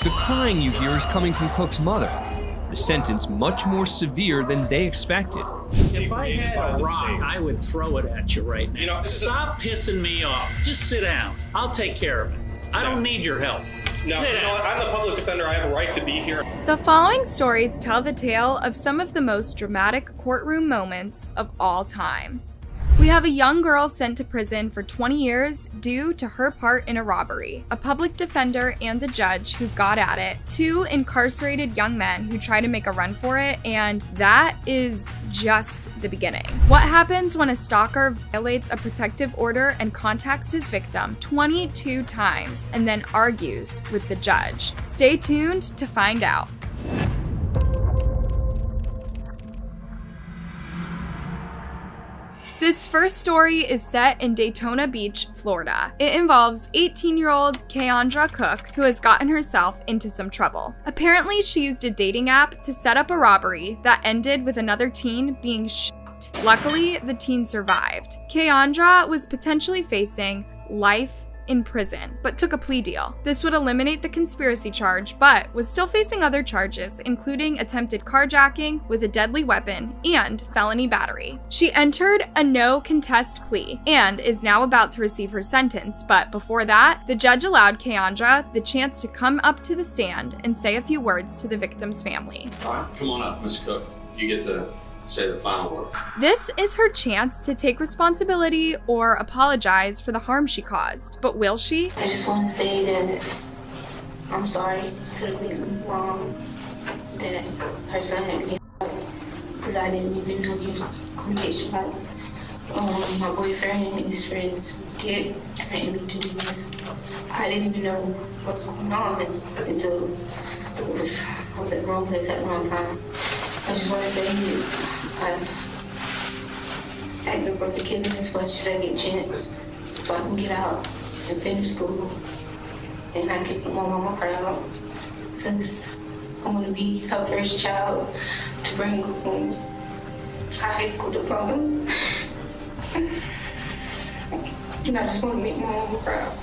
The crying you hear is coming from Cook's mother. The sentence much more severe than they expected. If I had a rock, I would throw it at you right now. Stop pissing me off. Just sit down. I'll take care of it. I don't need your help. No, I'm the public defender. I have a right to be here. The following stories tell the tale of some of the most dramatic courtroom moments of all time. We have a young girl sent to prison for 20 years due to her part in a robbery, a public defender and a judge who got at it, 2 incarcerated young men who try to make a run for it, and that is just the beginning. What happens when a stalker violates a protective order and contacts his victim 22 times and then argues with the judge? Stay tuned to find out. This first story is set in Daytona Beach, Florida. It involves 18-year-old Keandra Cook, who has gotten herself into some trouble. Apparently, she used a dating app to set up a robbery that ended with another teen being shot. Luckily, the teen survived. Keandra was potentially facing life in prison, but took a plea deal. This would eliminate the conspiracy charge, but was still facing other charges, including attempted carjacking with a deadly weapon and felony battery. She entered a no-contest plea and is now about to receive her sentence, but before that, the judge allowed Keandra the chance to come up to the stand and say a few words to the victim's family. All right, come on up, Ms. Cook. You get to say the final word. This is her chance to take responsibility or apologize for the harm she caused. But will she? I just want to say that I'm sorry to the victim's mom that her son had me because I didn't even know he was communication like my boyfriend and his friends get threatened me to do this. I didn't even know what was going on until I was at the wrong place at the wrong time. I just want to say I asked her for forgiveness for she said get a chance so I can get out and finish school and I can put my mama proud because I want to be her first child to bring home a high school diploma. And I just want to make my mama proud.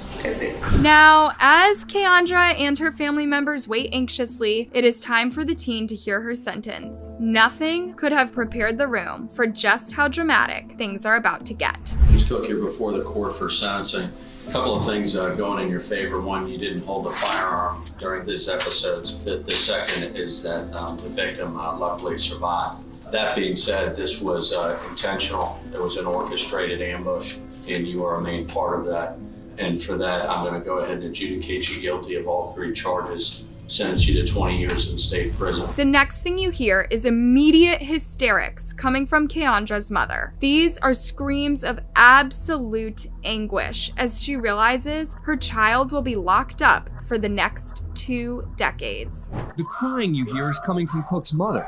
Now, as Keandra and her family members wait anxiously, it is time for the teen to hear her sentence. Nothing could have prepared the room for just how dramatic things are about to get. Ms. Cook, you're before the court for sentencing. A couple of things going in your favor. One, you didn't hold the firearm during these episodes. The second is that the victim luckily survived. That being said, this was intentional. There was an orchestrated ambush, and you are a main part of that. And for that, I'm going to go ahead and adjudicate you guilty of all 3 charges, sentence you to 20 years in state prison. The next thing you hear is immediate hysterics coming from Keandra's mother. These are screams of absolute anguish as she realizes her child will be locked up for the next 2 decades. The crying you hear is coming from Cook's mother.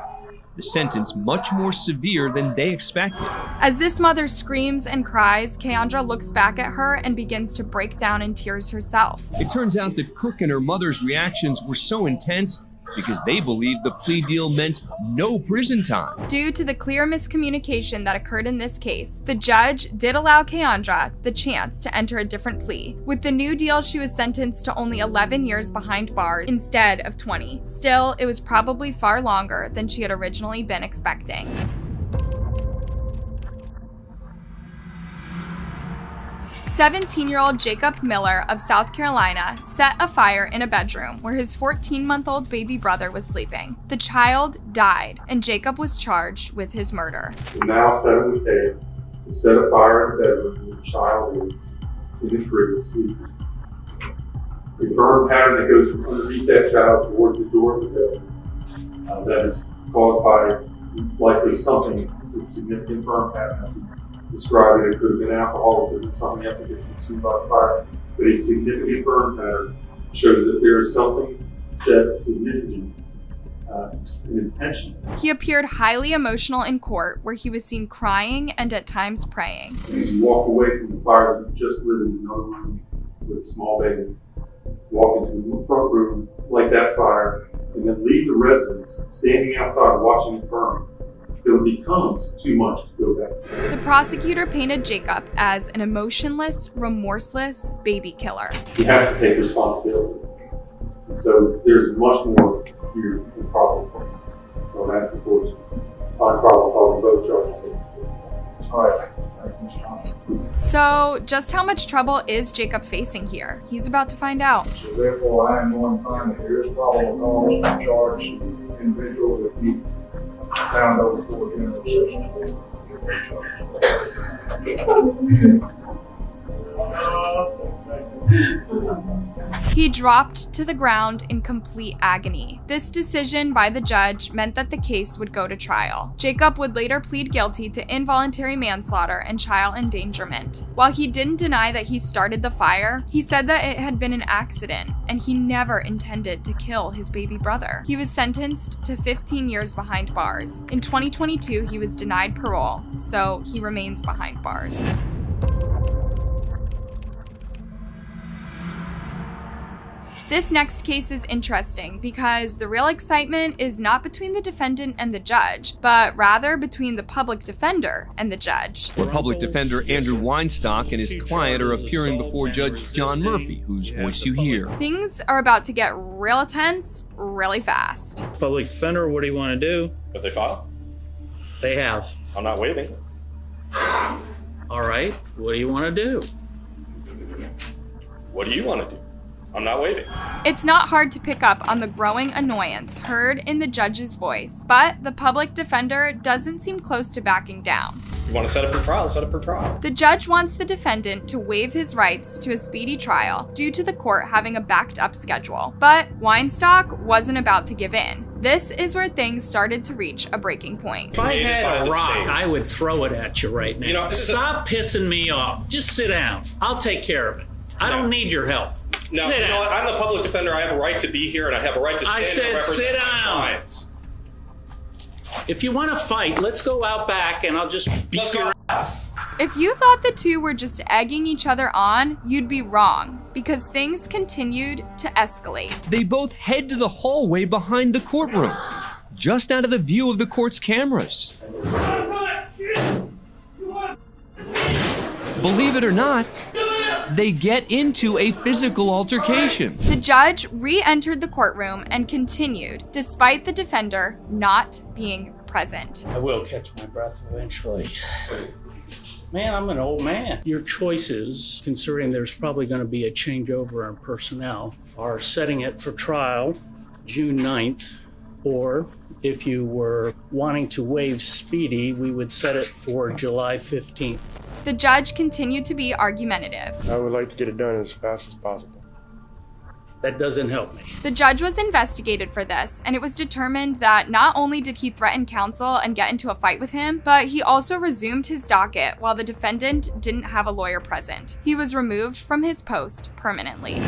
The sentence much more severe than they expected. As this mother screams and cries, Keandra looks back at her and begins to break down in tears herself. It turns out that Cook and her mother's reactions were so intense because they believed the plea deal meant no prison time. Due to the clear miscommunication that occurred in this case, the judge did allow Keandra the chance to enter a different plea. With the new deal, she was sentenced to only 11 years behind bars instead of 20. Still, it was probably far longer than she had originally been expecting. 17-year-old Jacob Miller of South Carolina set a fire in a bedroom where his 14-month-old baby brother was sleeping. The child died, and Jacob was charged with his murder. Now 7K to set a fire in the bedroom where the child is in the crib sleeping. The burn pattern that goes from underneath that child towards the door of the bedroom that is caused by likely something. It's a significant burn pattern. As he described it, it could have been alcohol, it could have been something else that gets consumed by the fire. But a significant burn pattern shows that there is something set significant and intentional. He appeared highly emotional in court, where he was seen crying and at times praying. As he walked away from the fire that he just lit in another room with a small baby, walk into the front room, light that fire, and then leave the residence standing outside watching it burn, till it becomes too much to go back. The prosecutor painted Jacob as an emotionless, remorseless baby killer. He has to take responsibility. So there's much more here in probable cause. So I'm asking the court to find probable cause on both charges in this case. All right. Thank you, Mr. Thompson. So, just how much trouble is Jacob facing here? He's about to find out. So therefore, I am going to find that there is probable cause to charge the individual that he found over for general sessions. He dropped to the ground in complete agony. This decision by the judge meant that the case would go to trial. Jacob would later plead guilty to involuntary manslaughter and child endangerment. While he didn't deny that he started the fire, he said that it had been an accident and he never intended to kill his baby brother. He was sentenced to 15 years behind bars. In 2022, he was denied parole, so he remains behind bars. This next case is interesting because the real excitement is not between the defendant and the judge, but rather between the public defender and the judge. Where public defender Andrew Weinstock and his client are appearing before Judge John Murphy, whose voice you hear. Things are about to get real tense really fast. Public defender, what do you want to do? Have they filed? They have. I'm not waiving. All right, what do you want to do? What do you want to do? I'm not waiving. It's not hard to pick up on the growing annoyance heard in the judge's voice, but the public defender doesn't seem close to backing down. You want to set it for trial? Set it for trial. The judge wants the defendant to waive his rights to a speedy trial due to the court having a backed-up schedule. But Weinstock wasn't about to give in. This is where things started to reach a breaking point. If I had a rock, I would throw it at you right now. You know, stop pissing me off. Just sit down. I'll take care of it. I don't need your help. No, you know what? I'm the public defender. I have a right to be here, and I have a right to stand and represent sit my down. clients. If you want to fight, let's go out back and I'll just beat your ass. If you thought the two were just egging each other on, you'd be wrong, because things continued to escalate. They both head to the hallway behind the courtroom, just out of the view of the court's cameras. Believe it or not, they get into a physical altercation. The judge re-entered the courtroom and continued, despite the defender not being present. I will catch my breath eventually. Man, I'm an old man. Your choices, considering there's probably going to be a changeover in personnel, are setting it for trial June 9th, or if you were wanting to waive speedy, we would set it for July 15th. The judge continued to be argumentative. I would like to get it done as fast as possible. That doesn't help me. The judge was investigated for this, and it was determined that not only did he threaten counsel and get into a fight with him, but he also resumed his docket while the defendant didn't have a lawyer present. He was removed from his post permanently.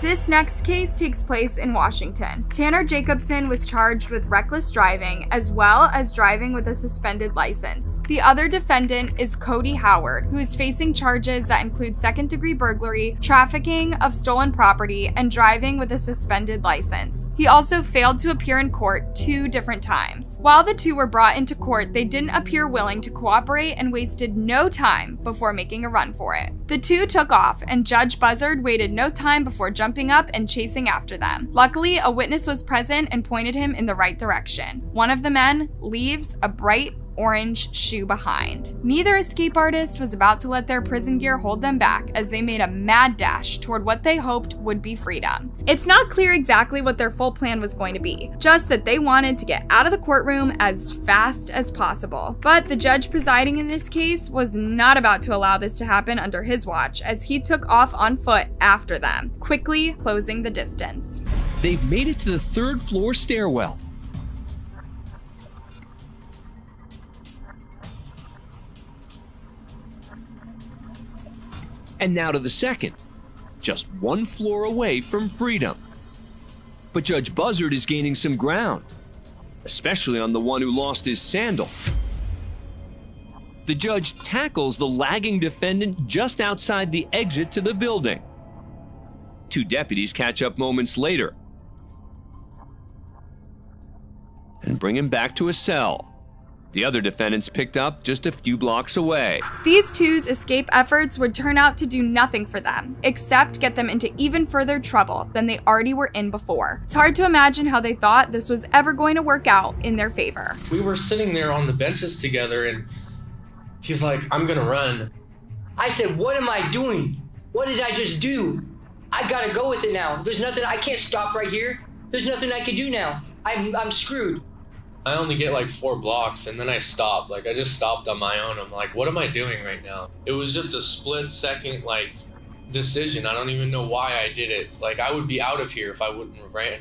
This next case takes place in Washington. Tanner Jacobson was charged with reckless driving as well as driving with a suspended license. The other defendant is Cody Howard, who is facing charges that include second-degree burglary, trafficking of stolen property, and driving with a suspended license. He also failed to appear in court 2 different times. While the two were brought into court, they didn't appear willing to cooperate and wasted no time before making a run for it. The two took off, and Judge Buzzard waited no time before jumping up and chasing after them. Luckily, a witness was present and pointed him in the right direction. One of the men leaves a bright orange shoe behind. Neither escape artist was about to let their prison gear hold them back as they made a mad dash toward what they hoped would be freedom. It's not clear exactly what their full plan was going to be, just that they wanted to get out of the courtroom as fast as possible. But the judge presiding in this case was not about to allow this to happen under his watch, as he took off on foot after them, quickly closing the distance. They've made it to the 3rd floor stairwell. And now to the 2nd, just 1 floor away from freedom. But Judge Buzzard is gaining some ground, especially on the one who lost his sandal. The judge tackles the lagging defendant just outside the exit to the building. 2 deputies catch up moments later and bring him back to a cell. The other defendants picked up just a few blocks away. These two's escape efforts would turn out to do nothing for them, except get them into even further trouble than they already were in before. It's hard to imagine how they thought this was ever going to work out in their favor. We were sitting there on the benches together, and he's like, I'm gonna run. I said, what am I doing? What did I just do? I gotta go with it now. There's nothing, I can't stop right here. There's nothing I can do now. I'm screwed. I only get like 4 blocks and then I stopped. Like I just stopped on my own. I'm like, what am I doing right now? It was just a split second like decision. I don't even know why I did it. Like I would be out of here if I wouldn't have ran.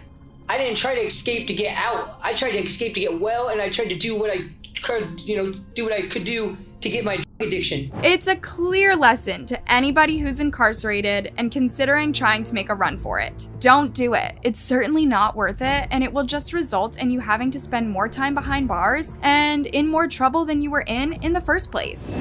I didn't try to escape to get out. I tried to escape to get well, and I tried to do what I could, do what I could do to get my addiction. It's a clear lesson to anybody who's incarcerated and considering trying to make a run for it. Don't do it. It's certainly not worth it, and it will just result in you having to spend more time behind bars and in more trouble than you were in the first place.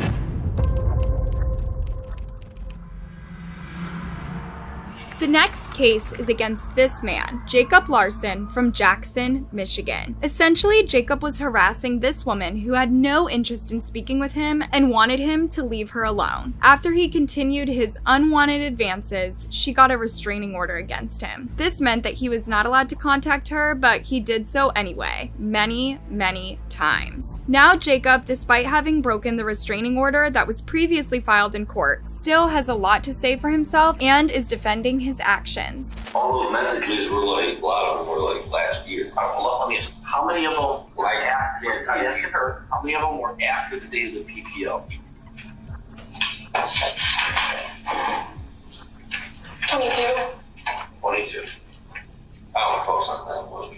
The next case is against this man, Jacob Larson from Jackson, Michigan. Essentially, Jacob was harassing this woman who had no interest in speaking with him and wanted him to leave her alone. After he continued his unwanted advances, she got a restraining order against him. This meant that he was not allowed to contact her, but he did so anyway, many, many times. Now Jacob, despite having broken the restraining order that was previously filed in court, still has a lot to say for himself and is defending his actions. All those messages were like, a lot of them were like last year. How many of them were after, I asked her, how many of them were after the day of the PPO? 22. I don't post on that one.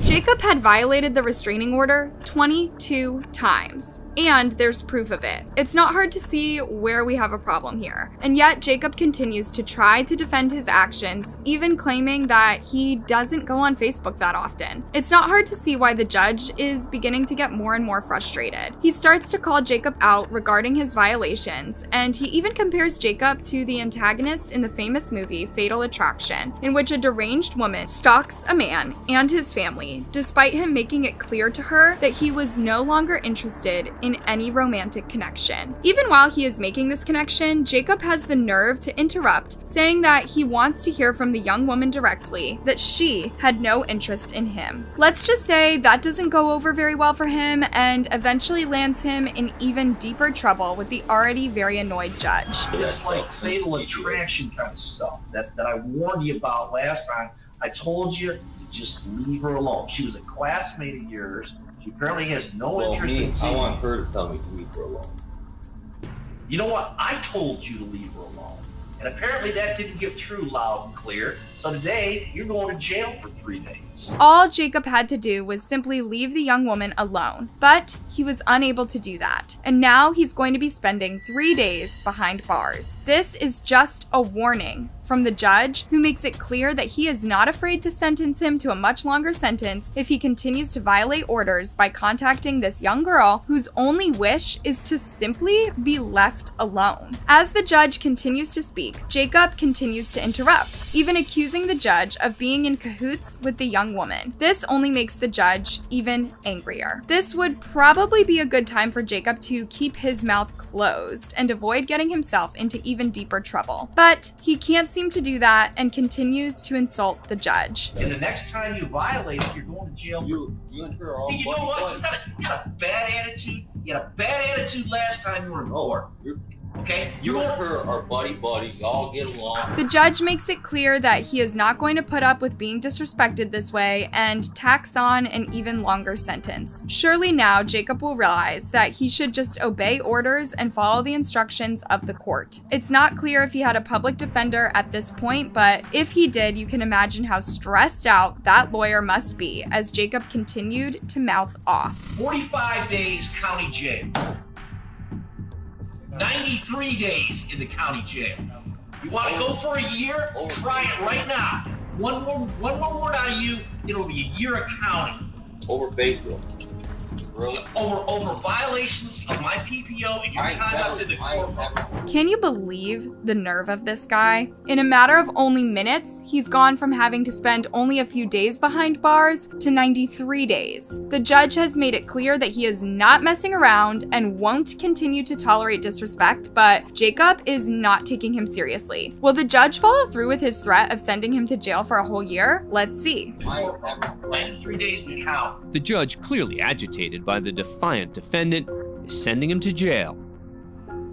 Jacob had violated the restraining order 22 times, and there's proof of it. It's not hard to see where we have a problem here. And yet, Jacob continues to try to defend his actions, even claiming that he doesn't go on Facebook that often. It's not hard to see why the judge is beginning to get more and more frustrated. He starts to call Jacob out regarding his violations, and he even compares Jacob to the antagonist in the famous movie Fatal Attraction, in which a deranged woman stalks a man and his family, despite him making it clear to her that he was no longer interested in any romantic connection. Even while he is making this connection, Jacob has the nerve to interrupt, saying that he wants to hear from the young woman directly that she had no interest in him. Let's just say that doesn't go over very well for him and eventually lands him in even deeper trouble with the already very annoyed judge. It's like fatal attraction kind of stuff that I warned you about last time. I told you to just leave her alone. She was a classmate of yours. She apparently has no interest in seeing. I want her to tell me to leave her alone. You know what? I told you to leave her alone. And apparently that didn't get through loud and clear. So today, you're going to jail for 3 days. All Jacob had to do was simply leave the young woman alone, but he was unable to do that. And now he's going to be spending 3 days behind bars. This is just a warning from the judge, who makes it clear that he is not afraid to sentence him to a much longer sentence if he continues to violate orders by contacting this young girl whose only wish is to simply be left alone. As the judge continues to speak, Jacob continues to interrupt, even accusing the judge of being in cahoots with the young woman. This only makes the judge even angrier. This would probably be a good time for Jacob to keep his mouth closed and avoid getting himself into even deeper trouble. But he can't seem to do that and continues to insult the judge. And the next time you violate it, you're going to jail. You and her are all. You know what? You got a bad attitude. You had a bad attitude last time you were in court. Okay? You and her are buddy-buddy. Y'all get along. The judge makes it clear that he is not going to put up with being disrespected this way and tacks on an even longer sentence. Surely now Jacob will realize that he should just obey orders and follow the instructions of the court. It's not clear if he had a public defender at this point, but if he did, you can imagine how stressed out that lawyer must be as Jacob continued to mouth off. 45 days county jail. 93 days in the county jail. You want to go for a year? Try it right now. One more word on you, it'll be a year of county. Over Facebook. Really? Over violations of my PPO and your conduct in the courtroom. Can you believe the nerve of this guy? In a matter of only minutes, he's gone from having to spend only a few days behind bars to 93 days. The judge has made it clear that he is not messing around and won't continue to tolerate disrespect, but Jacob is not taking him seriously. Will the judge follow through with his threat of sending him to jail for a whole year? Let's see. 93 days to count. The judge, clearly agitated by the defiant defendant, is sending him to jail.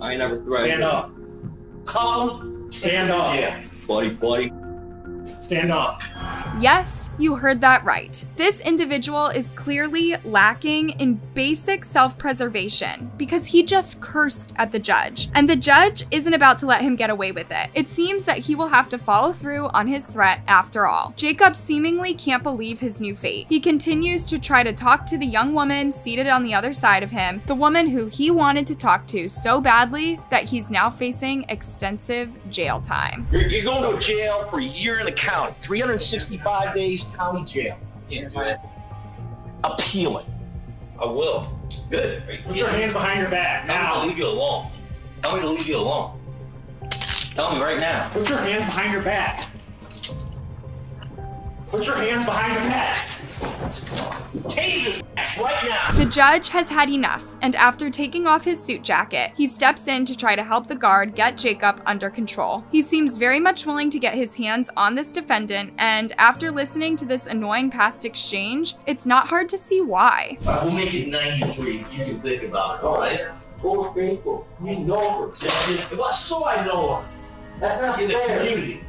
I ain't never threatened. Stand up. Come. Stand up. Yeah. Buddy. Stand up. Yes, you heard that right. This individual is clearly lacking in basic self-preservation because he just cursed at the judge, and the judge isn't about to let him get away with it. It seems that he will have to follow through on his threat after all. Jacob seemingly can't believe his new fate. He continues to try to talk to the young woman seated on the other side of him, the woman who he wanted to talk to so badly that he's now facing extensive jail time. You're going to jail for a year in the county. 365 days county jail. Can't do it. Appeal it. I will. Good. Put your hands behind your back Tell me now. to leave you alone. Tell me to leave you alone. Tell me right now. Put your hands behind your back. Put your hands behind your back. Take his ass right now. The judge has had enough, and after taking off his suit jacket, he steps in to try to help the guard get Jacob under control. He seems very much willing to get his hands on this defendant, and after listening to this annoying past exchange, it's not hard to see why. We'll make it 93. You can think about it. All right. Four people. You know her. Well, so I know her. That's not in the community.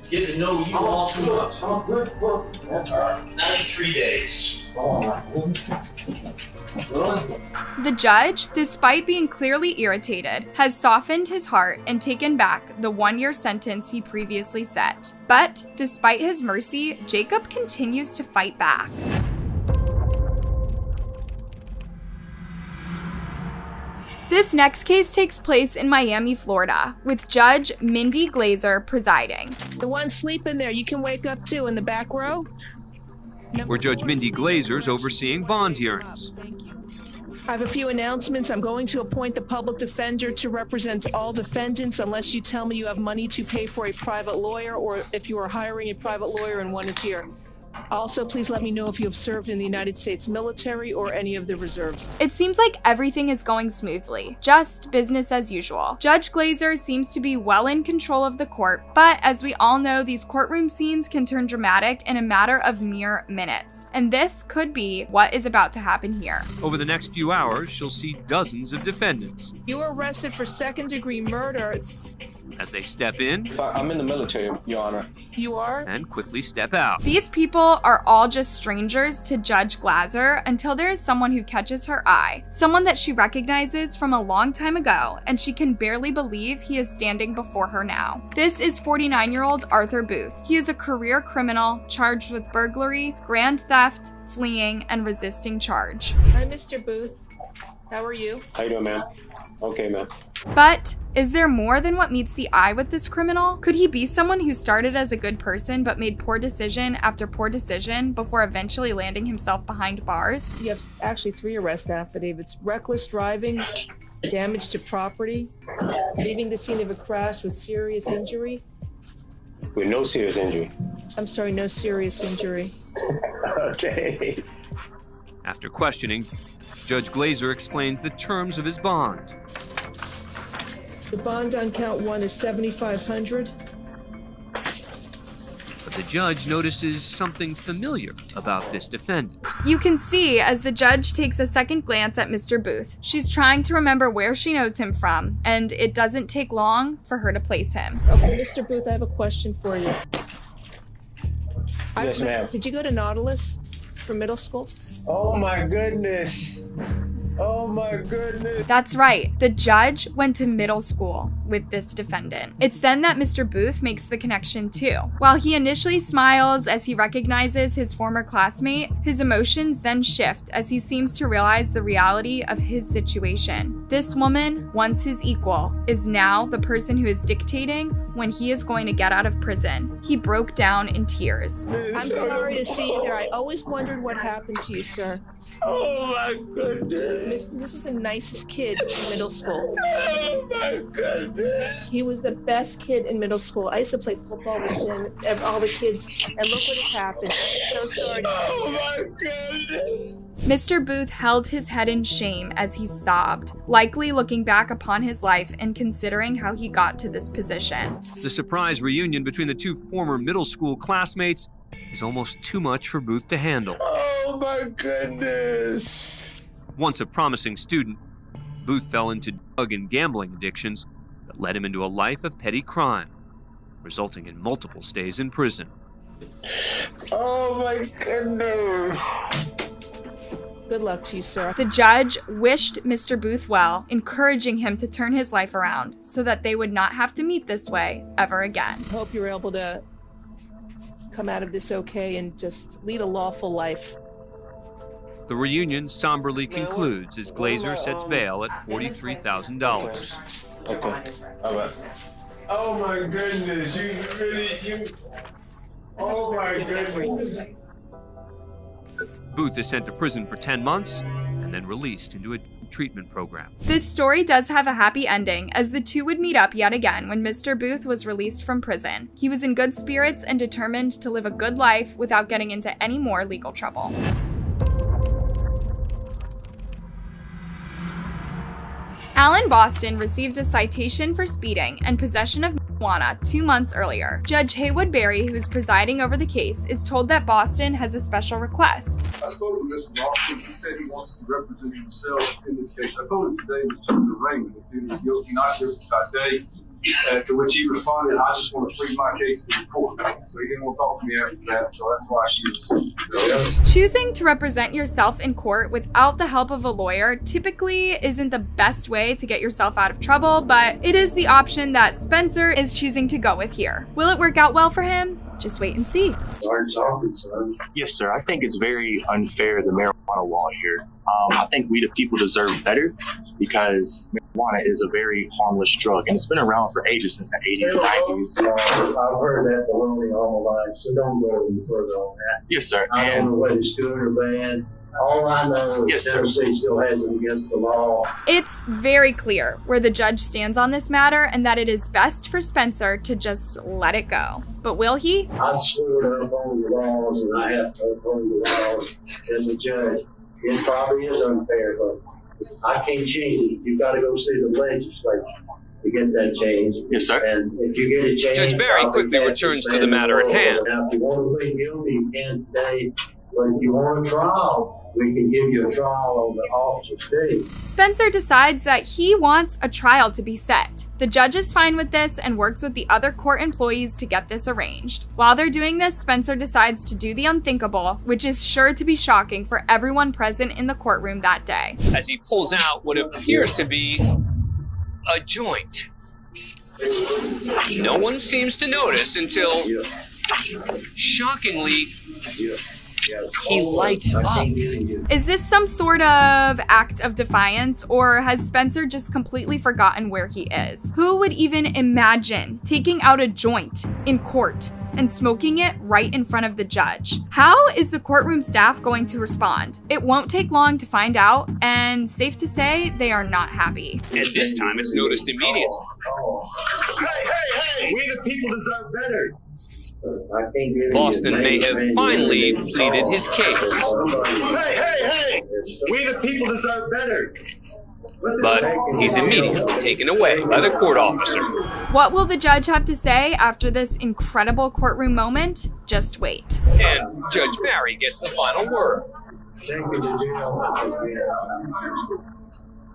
Get to know you all too much. I'm a good person. That's all right. 93 days. The judge, despite being clearly irritated, has softened his heart and taken back the 1-year sentence he previously set. But despite his mercy, Jacob continues to fight back. This next case takes place in Miami, Florida, with Judge Mindy Glazer presiding. The one sleeping there, you can wake up too in the back row. Where Judge Mindy Glazer's overseeing bond hearings. I have a few announcements. I'm going to appoint the public defender to represent all defendants unless you tell me you have money to pay for a private lawyer or if you are hiring a private lawyer and one is here. Also, please let me know if you have served in the United States military or any of the reserves. It seems like everything is going smoothly, just business as usual. Judge Glazer seems to be well in control of the court, but as we all know, these courtroom scenes can turn dramatic in a matter of mere minutes. And this could be what is about to happen here. Over the next few hours, she'll see dozens of defendants. You were arrested for second-degree murder. As they step in, I'm in the military, Your Honor. You are? And quickly step out. These people are all just strangers to Judge Glazer until there is someone who catches her eye, someone that she recognizes from a long time ago, and she can barely believe he is standing before her now. This is 49-year-old Arthur Booth. He is a career criminal charged with burglary, grand theft, fleeing, and resisting charge. Hi, Mr. Booth. How are you? How you doing, ma'am? Okay, ma'am. But is there more than what meets the eye with this criminal? Could he be someone who started as a good person but made poor decision after poor decision before eventually landing himself behind bars? You have actually 3 arrest affidavits. Reckless driving, damage to property, leaving the scene of a crash with serious injury. With no serious injury. I'm sorry, no serious injury. Okay. After questioning, Judge Glazer explains the terms of his bond. The bond on count 1 is $7,500. But the judge notices something familiar about this defendant. You can see as the judge takes a second glance at Mr. Booth. She's trying to remember where she knows him from, and it doesn't take long for her to place him. Okay, Mr. Booth, I have a question for you. Yes, ma'am. Did you go to Nautilus for middle school? Oh my goodness. Oh my goodness. That's right. The judge went to middle school with this defendant. It's then that Mr. Booth makes the connection too. While he initially smiles as he recognizes his former classmate, his emotions then shift as he seems to realize the reality of his situation. This woman, once his equal, is now the person who is dictating when he is going to get out of prison. He broke down in tears. I'm sorry to see you there. I always wondered what happened to you, sir. Oh my goodness. This is the nicest kid in middle school. Oh my goodness. He was the best kid in middle school. I used to play football with him, all the kids, and look what has happened. So sorry. Oh my goodness. Mr. Booth held his head in shame as he sobbed, likely looking back upon his life and considering how he got to this position. The surprise reunion between the two former middle school classmates is almost too much for Booth to handle. Oh my goodness. Once a promising student, Booth fell into drug and gambling addictions that led him into a life of petty crime, resulting in multiple stays in prison. Oh my goodness. Good luck to you, sir. The judge wished Mr. Booth well, encouraging him to turn his life around so that they would not have to meet this way ever again. Hope you're able to come out of this okay and just lead a lawful life. The reunion somberly concludes as Glazer sets bail at $43,000. Okay. All right. Oh my goodness. Oh my goodness. Booth is sent to prison for 10 months and then released into a treatment program. This story does have a happy ending, as the two would meet up yet again when Mr. Booth was released from prison. He was in good spirits and determined to live a good life without getting into any more legal trouble. Alan Boston received a citation for speeding and possession of marijuana 2 months earlier. Judge Haywood Berry, who is presiding over the case, is told that Boston has a special request. I spoke to Mr. Boston. He said he wants to represent himself in this case. I told him today was just an arraignment. It's either guilty, not guilty by day. To which he responded, I just want to plead my case to the court. So he didn't want to talk to me after that, so that's why she was. Choosing to represent yourself in court without the help of a lawyer typically isn't the best way to get yourself out of trouble, but it is the option that Spencer is choosing to go with here. Will it work out well for him? Just wait and see. Yes, sir. I think it's very unfair, the marijuana law here. I think we the people deserve better because marijuana is a very harmless drug, and it's been around for ages, since the 80s and 90s. I've heard that baloney all my life, so don't go any further on that. Yes, sir. I don't know whether it's good or bad. All I know is Tennessee still has it against the law. It's very clear where the judge stands on this matter and that it is best for Spencer to just let it go. But will he? I swear to uphold the laws, and I have to uphold the laws as a judge. It probably is unfair, but I can't change it. You've got to go see the legislature to get that change. Yes, sir. And if you get it changed, Judge Berry quickly returns to the matter at hand. Now, if you want to plead guilty, you can today. But if you want a trial, we can give you a trial on the officer's fee. Spencer decides that he wants a trial to be set. The judge is fine with this and works with the other court employees to get this arranged. While they're doing this, Spencer decides to do the unthinkable, which is sure to be shocking for everyone present in the courtroom that day. As he pulls out what appears to be a joint. No one seems to notice until, shockingly, he lights up. Is this some sort of act of defiance, or has Spencer just completely forgotten where he is? Who would even imagine taking out a joint in court and smoking it right in front of the judge? How is the courtroom staff going to respond? It won't take long to find out, and safe to say, they are not happy. And this time it's noticed immediately. Hey, we the people deserve better. Boston may have finally pleaded his case. Hey, we the people deserve better. But he's immediately taken away by the court officer. What will the judge have to say after this incredible courtroom moment? Just wait. And Judge Berry gets the final word.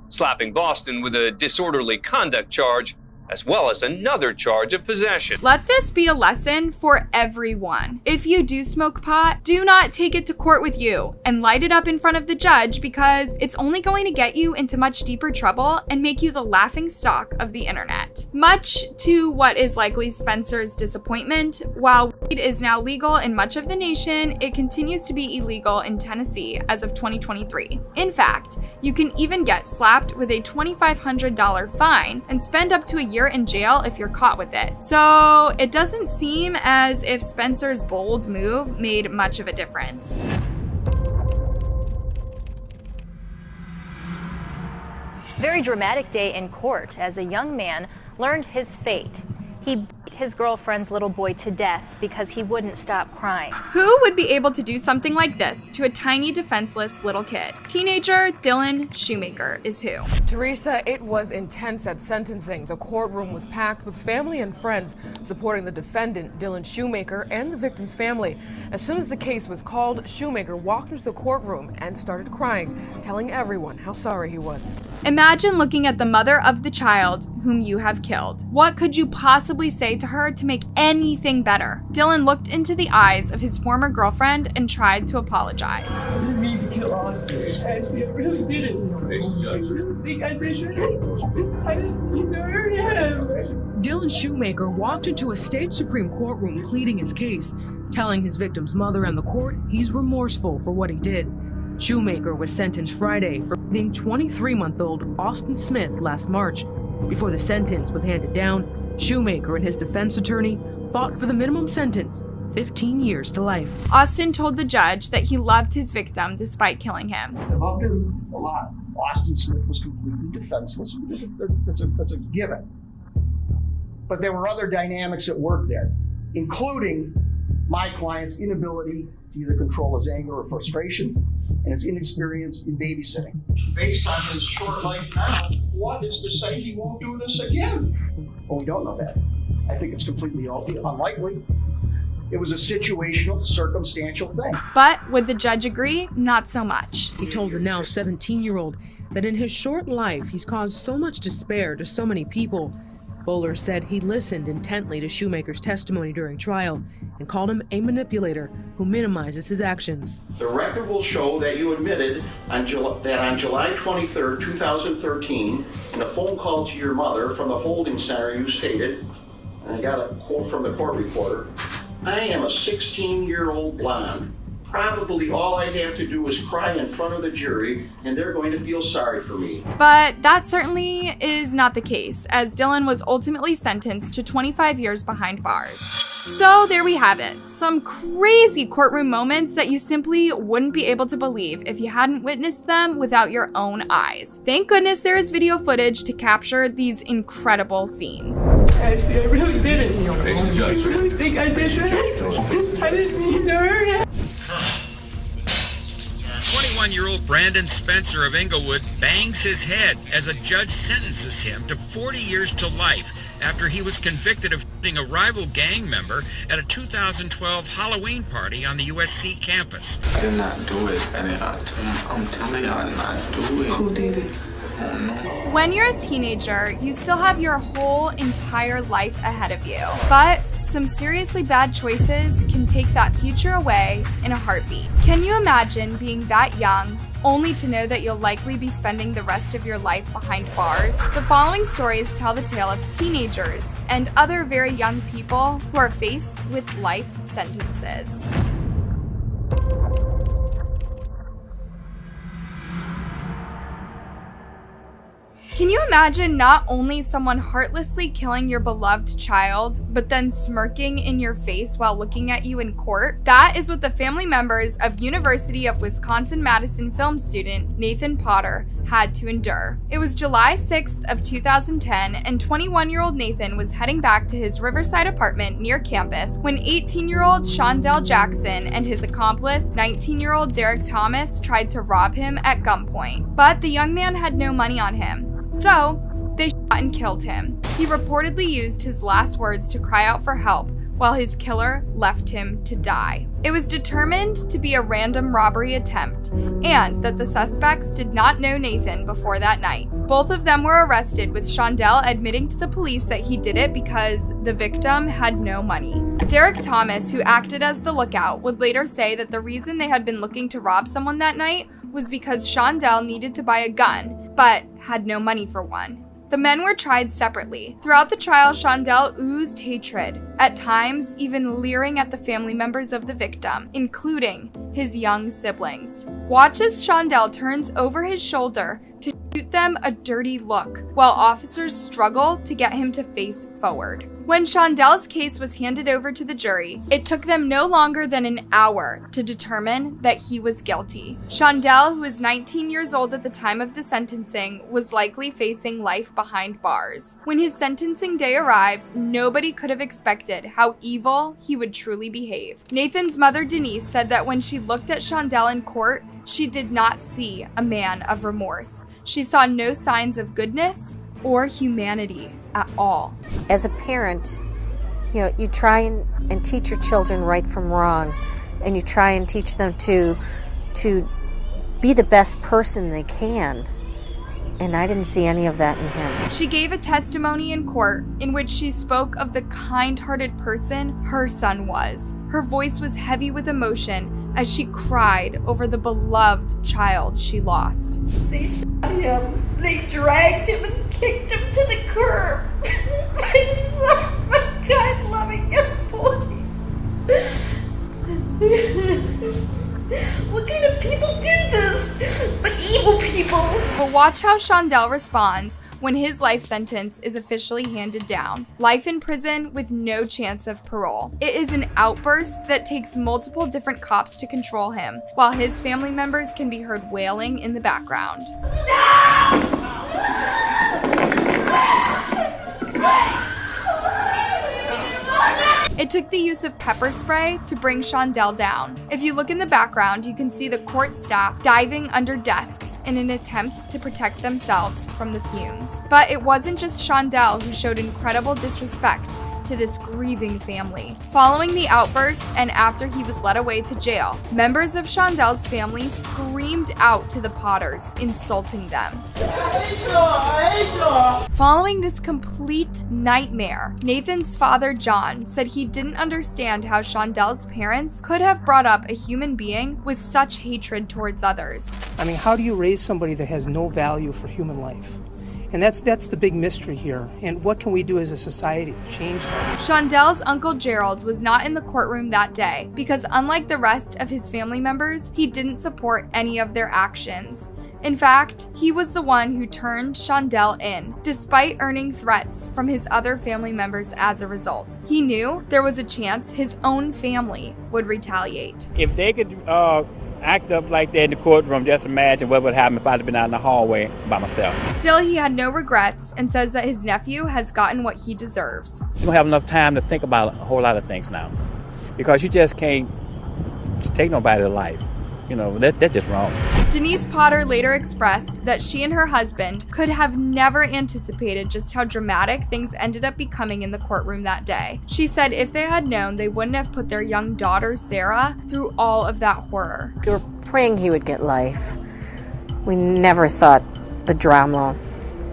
Slapping Boston with a disorderly conduct charge as well as another charge of possession. Let this be a lesson for everyone. If you do smoke pot, do not take it to court with you and light it up in front of the judge, because it's only going to get you into much deeper trouble and make you the laughing stock of the internet. Much to what is likely Spencer's disappointment, while weed is now legal in much of the nation, it continues to be illegal in Tennessee as of 2023. In fact, you can even get slapped with a $2,500 fine and spend up to a year in jail if you're caught with it. So it doesn't seem as if Spencer's bold move made much of a difference. Very dramatic day in court as a young man learned his fate. He beat his girlfriend's little boy to death because he wouldn't stop crying. Who would be able to do something like this to a tiny, defenseless little kid? Teenager Dylan Shoemaker is who. Teresa, it was intense at sentencing. The courtroom was packed with family and friends supporting the defendant, Dylan Shoemaker, and the victim's family. As soon as the case was called, Shoemaker walked into the courtroom and started crying, telling everyone how sorry he was. Imagine looking at the mother of the child whom you have killed. What could you possibly say to her to make anything better? Dylan looked into the eyes of his former girlfriend and tried to apologize. I didn't mean to kill Austin. Actually, I really didn't. I really think I did. I didn't mean to hurt him. Dylan Shoemaker walked into a state Supreme Court room pleading his case, telling his victim's mother and the court he's remorseful for what he did. Shoemaker was sentenced Friday for beating 23-month-old Austin Smith last March. Before the sentence was handed down, Shoemaker and his defense attorney fought for the minimum sentence, 15 years to life. Austin told the judge that he loved his victim despite killing him. I loved him a lot. Austin Smith was completely defenseless. That's a given. But there were other dynamics at work there, including my client's inability to either control his anger or frustration and his inexperience in babysitting. Based on his short life now, what is to say he won't do this again? Well, we don't know that. I think it's completely unlikely. It was a situational, circumstantial thing. But would the judge agree? Not so much. He told the now 17-year-old that in his short life, he's caused so much despair to so many people. Bowler said he listened intently to Shoemaker's testimony during trial and called him a manipulator who minimizes his actions. The record will show that you admitted that on July 23, 2013, in a phone call to your mother from the holding center, you stated, and I got a quote from the court reporter, "I am a 16-year-old blonde. Probably all I have to do is cry in front of the jury, and they're going to feel sorry for me." But that certainly is not the case, as Dylan was ultimately sentenced to 25 years behind bars. So there we have it. Some crazy courtroom moments that you simply wouldn't be able to believe if you hadn't witnessed them without your own eyes. Thank goodness there is video footage to capture these incredible scenes. Actually, I really didn't. I really think I did. I didn't mean to hurt him. 21-year-old Brandon Spencer of Inglewood bangs his head as a judge sentences him to 40 years to life after he was convicted of shooting a rival gang member at a 2012 Halloween party on the USC campus. I did not do it, and I'm telling you, I did not do it. Who did it? Oh, no. When you're a teenager, you still have your whole entire life ahead of you. But some seriously bad choices can take that future away in a heartbeat. Can you imagine being that young, only to know that you'll likely be spending the rest of your life behind bars? The following stories tell the tale of teenagers and other very young people who are faced with life sentences. Can you imagine not only someone heartlessly killing your beloved child, but then smirking in your face while looking at you in court? That is what the family members of University of Wisconsin-Madison film student Nathan Potter had to endure. It was July 6th of 2010, and 21-year-old Nathan was heading back to his Riverside apartment near campus when 18-year-old Shondell Jackson and his accomplice, 19-year-old Derek Thomas, tried to rob him at gunpoint. But the young man had no money on him. So, they shot and killed him. He reportedly used his last words to cry out for help while his killer left him to die. It was determined to be a random robbery attempt, and that the suspects did not know Nathan before that night. Both of them were arrested, with Shondell admitting to the police that he did it because the victim had no money. Derek Thomas, who acted as the lookout, would later say that the reason they had been looking to rob someone that night was because Shondell needed to buy a gun, but had no money for one. The men were tried separately. Throughout the trial, Shondell oozed hatred, at times even leering at the family members of the victim, including his young siblings. Watch as Shondell turns over his shoulder to shoot them a dirty look, while officers struggle to get him to face forward. When Shondell's case was handed over to the jury, it took them no longer than an hour to determine that he was guilty. Shondell, who was 19 years old at the time of the sentencing, was likely facing life behind bars. When his sentencing day arrived, nobody could have expected how evil he would truly behave. Nathan's mother, Denise, said that when she looked at Shondell in court, she did not see a man of remorse. She saw no signs of goodness or humanity at all. As a parent, you try and teach your children right from wrong, and you try and teach them to be the best person they can. And I didn't see any of that in him. She gave a testimony in court in which she spoke of the kind-hearted person her son was. Her voice was heavy with emotion as she cried over the beloved child she lost. They shot him. They dragged him and kicked him to the curb. My son, my kind, loving young boy. What kind of people do this? But evil people. But watch how Shondell responds when his life sentence is officially handed down. Life in prison with no chance of parole. It is an outburst that takes multiple different cops to control him, while his family members can be heard wailing in the background. It took the use of pepper spray to bring Shondell down. If you look in the background, you can see the court staff diving under desks in an attempt to protect themselves from the fumes. But it wasn't just Shondell who showed incredible disrespect to this grieving family. Following the outburst and after he was led away to jail, members of Shondell's family screamed out to the Potters, insulting them. Following this complete nightmare, Nathan's father, John, said he didn't understand how Shondell's parents could have brought up a human being with such hatred towards others. I mean, how do you raise somebody that has no value for human life? And that's the big mystery here. And what can we do as a society to change that? Shondell's uncle Gerald was not in the courtroom that day because, unlike the rest of his family members, he didn't support any of their actions. In fact, he was the one who turned Shondell in, despite earning threats from his other family members as a result. He knew there was a chance his own family would retaliate. If they could act up like that in the courtroom, just imagine what would happen if I'd have been out in the hallway by myself. Still, he had no regrets and says that his nephew has gotten what he deserves. You don't have enough time to think about a whole lot of things now, because you just can't take nobody's life. That's just wrong. Denise Potter later expressed that she and her husband could have never anticipated just how dramatic things ended up becoming in the courtroom that day. She said if they had known, they wouldn't have put their young daughter, Sarah, through all of that horror. We were praying he would get life. We never thought the drama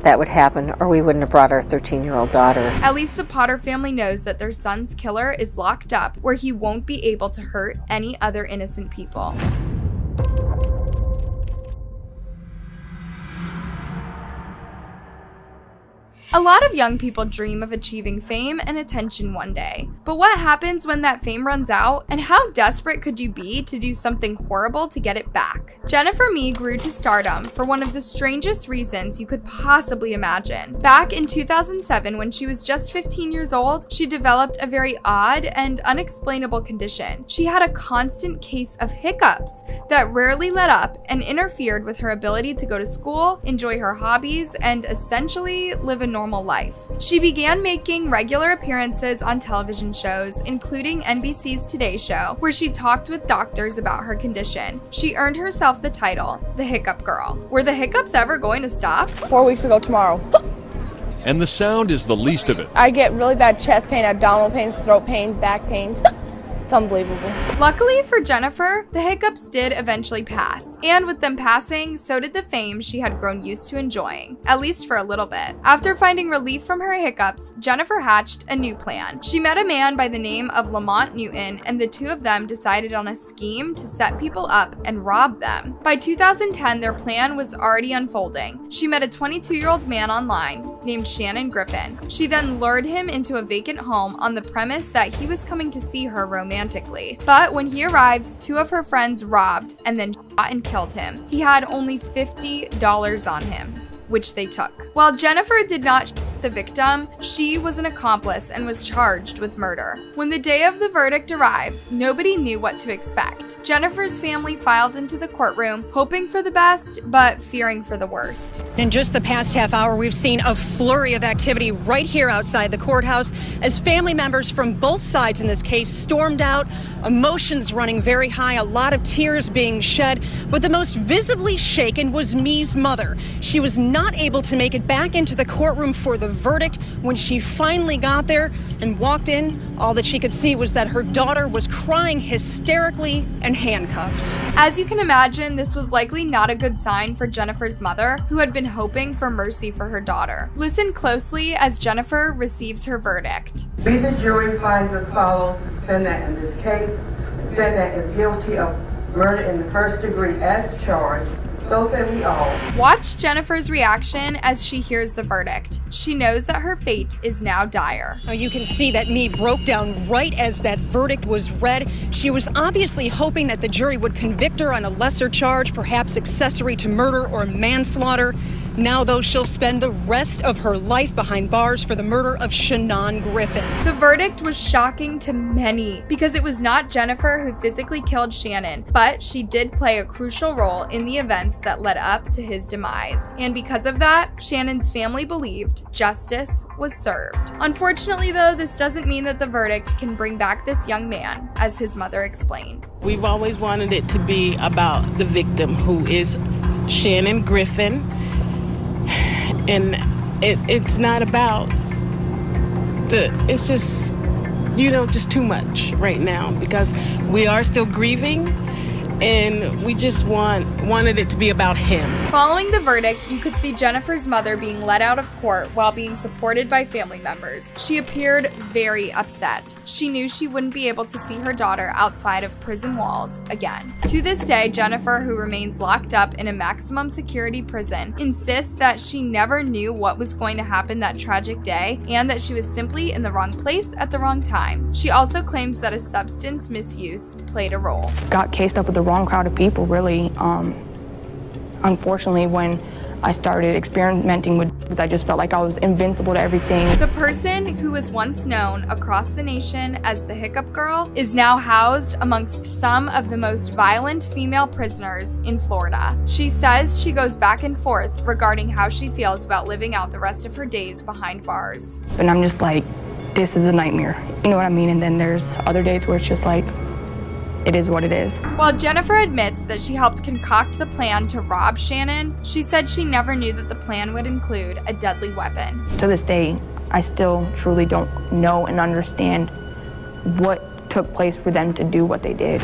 that would happen, or we wouldn't have brought our 13-year-old daughter. At least the Potter family knows that their son's killer is locked up, where he won't be able to hurt any other innocent people. A lot of young people dream of achieving fame and attention one day. But what happens when that fame runs out? And how desperate could you be to do something horrible to get it back? Jennifer Mee grew to stardom for one of the strangest reasons you could possibly imagine. Back in 2007, when she was just 15 years old, she developed a very odd and unexplainable condition. She had a constant case of hiccups that rarely let up and interfered with her ability to go to school, enjoy her hobbies, and essentially live a normal life. She began making regular appearances on television shows, including NBC's Today Show, where she talked with doctors about her condition. She earned herself the title, the Hiccup Girl. Were the hiccups ever going to stop? 4 weeks ago tomorrow. And the sound is the least of it. I get really bad chest pain, abdominal pains, throat pains, back pains. It's unbelievable. Luckily for Jennifer, the hiccups did eventually pass, and with them passing, so did the fame she had grown used to enjoying, at least for a little bit. After finding relief from her hiccups, Jennifer hatched a new plan. She met a man by the name of Lamont Newton, and the two of them decided on a scheme to set people up and rob them. By 2010, their plan was already unfolding. She met a 22-year-old man online named Shannon Griffin. She then lured him into a vacant home on the premise that he was coming to see her romantically. But when he arrived, two of her friends robbed and then shot and killed him. He had only $50 on him, which they took. While Jennifer did not shoot the victim, she was an accomplice and was charged with murder. When the day of the verdict arrived, nobody knew what to expect. Jennifer's family filed into the courtroom, hoping for the best, but fearing for the worst. In just the past half hour, we've seen a flurry of activity right here outside the courthouse as family members from both sides in this case stormed out, emotions running very high, a lot of tears being shed. But the most visibly shaken was Mee's mother. She was not able to make it back into the courtroom for the verdict. When she finally got there and walked in, all that she could see was that her daughter was crying hysterically and handcuffed. As you can imagine, this was likely not a good sign for Jennifer's mother, who had been hoping for mercy for her daughter. Listen closely as Jennifer receives her verdict. Be the jury finds as follows: the defendant in this case, the defendant is guilty of murder in the first degree as charged. So say we all. Watch Jennifer's reaction as she hears the verdict. She knows that her fate is now dire. Now you can see that Mee broke down right as that verdict was read. She was obviously hoping that the jury would convict her on a lesser charge, perhaps accessory to murder or manslaughter. Now, though, she'll spend the rest of her life behind bars for the murder of Shannon Griffin. The verdict was shocking to many because it was not Jennifer who physically killed Shannon, but she did play a crucial role in the events that led up to his demise. And because of that, Shannon's family believed justice was served. Unfortunately, though, this doesn't mean that the verdict can bring back this young man, as his mother explained. We've always wanted it to be about the victim, who is Shannon Griffin. And it's not about it's just, just too much right now because we are still grieving and we just wanted it to be about him. Following the verdict, you could see Jennifer's mother being let out of court while being supported by family members. She appeared very upset. She knew she wouldn't be able to see her daughter outside of prison walls again. To this day, Jennifer, who remains locked up in a maximum security prison, insists that she never knew what was going to happen that tragic day and that she was simply in the wrong place at the wrong time. She also claims that a substance misuse played a role. Got cased up with the wrong crowd of people, really. Unfortunately, when I started experimenting with, I just felt like I was invincible to everything. The person who was once known across the nation as the Hiccup Girl is now housed amongst some of the most violent female prisoners in Florida. She says she goes back and forth regarding how she feels about living out the rest of her days behind bars. And I'm just like, this is a nightmare. You know what I mean? And then there's other days where it's just like, it is what it is. While Jennifer admits that she helped concoct the plan to rob Shannon, she said she never knew that the plan would include a deadly weapon. To this day, I still truly don't know and understand what took place for them to do what they did.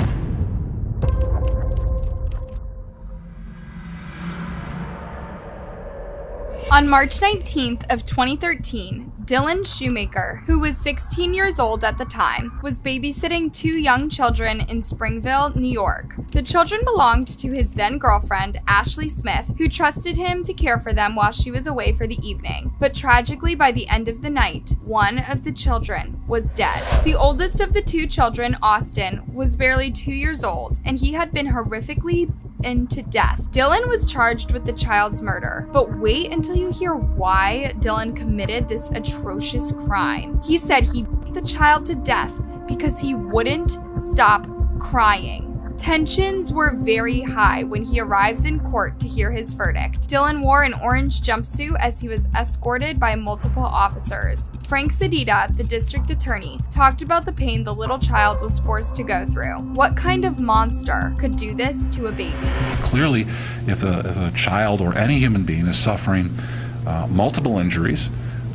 On March 19th of 2013, Dylan Shoemaker, who was 16 years old at the time, was babysitting two young children in Springville, New York. The children belonged to his then-girlfriend, Ashley Smith, who trusted him to care for them while she was away for the evening. But tragically, by the end of the night, one of the children was dead. The oldest of the two children, Austin, was barely 2 years old, and he had been horrifically beaten to death. Dylan was charged with the child's murder, but wait until you hear why Dylan committed this atrocious crime. He said he beat the child to death because he wouldn't stop crying. Tensions were very high when he arrived in court to hear his verdict. Dylan wore an orange jumpsuit as he was escorted by multiple officers. Frank Sedita, the district attorney, talked about the pain the little child was forced to go through. What kind of monster could do this to a baby? Clearly, if a child or any human being is suffering multiple injuries,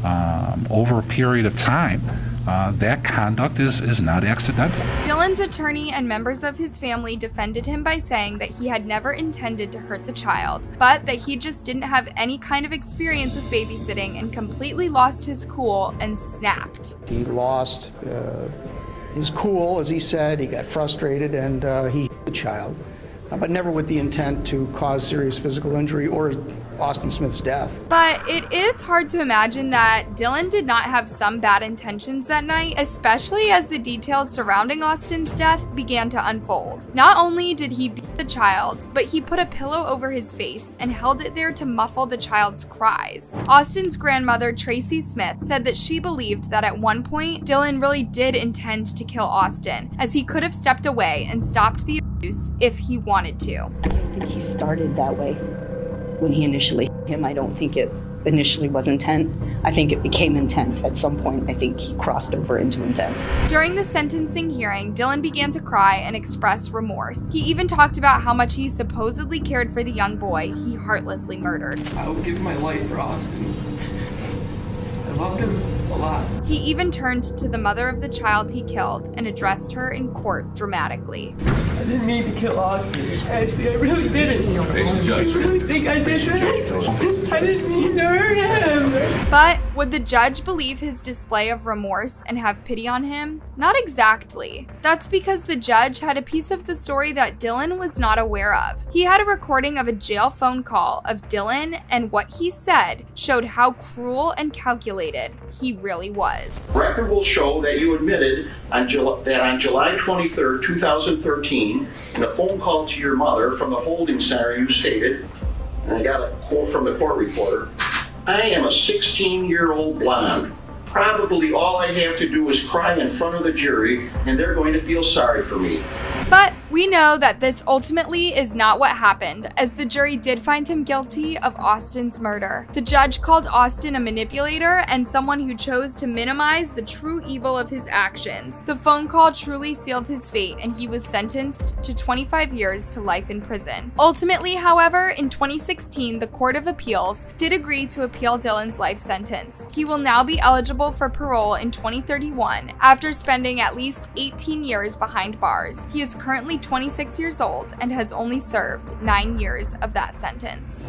over a period of time, that conduct is not accidental. Dylan's attorney and members of his family defended him by saying that he had never intended to hurt the child, but that he just didn't have any kind of experience with babysitting and completely lost his cool and snapped. He lost his cool, as he said. He got frustrated and he hit the child, but never with the intent to cause serious physical injury or Austin Smith's death. But it is hard to imagine that Dylan did not have some bad intentions that night, especially as the details surrounding Austin's death began to unfold. Not only did he beat the child, but he put a pillow over his face and held it there to muffle the child's cries. Austin's grandmother, Tracy Smith, said that she believed that at one point, Dylan really did intend to kill Austin, as he could have stepped away and stopped the abuse if he wanted to. I don't think he started that way. When he initially hit him, I don't think it initially was intent. I think it became intent. At some point, I think he crossed over into intent. During the sentencing hearing, Dylan began to cry and express remorse. He even talked about how much he supposedly cared for the young boy he heartlessly murdered. I would give my life for Austin. I loved him a lot. He even turned to the mother of the child he killed and addressed her in court dramatically. I didn't mean to kill Austin. Actually, I really didn't. I really think I did it. I didn't mean to hurt him. But would the judge believe his display of remorse and have pity on him? Not exactly. That's because the judge had a piece of the story that Dylan was not aware of. He had a recording of a jail phone call of Dylan, and what he said showed how cruel and calculated he really was. Record will show that you admitted on July 23rd, 2013, in a phone call to your mother from the holding center, you stated, and I got a quote from the court reporter, "I am a 16-year-old blonde. Probably all I have to do is cry in front of the jury, and they're going to feel sorry for me." But we know that this ultimately is not what happened, as the jury did find him guilty of Austin's murder. The judge called Austin a manipulator and someone who chose to minimize the true evil of his actions. The phone call truly sealed his fate, and he was sentenced to 25 years to life in prison. Ultimately, however, in 2016, the Court of Appeals did agree to appeal Dylan's life sentence. He will now be eligible for parole in 2031 after spending at least 18 years behind bars. He is currently 26 years old and has only served 9 years of that sentence.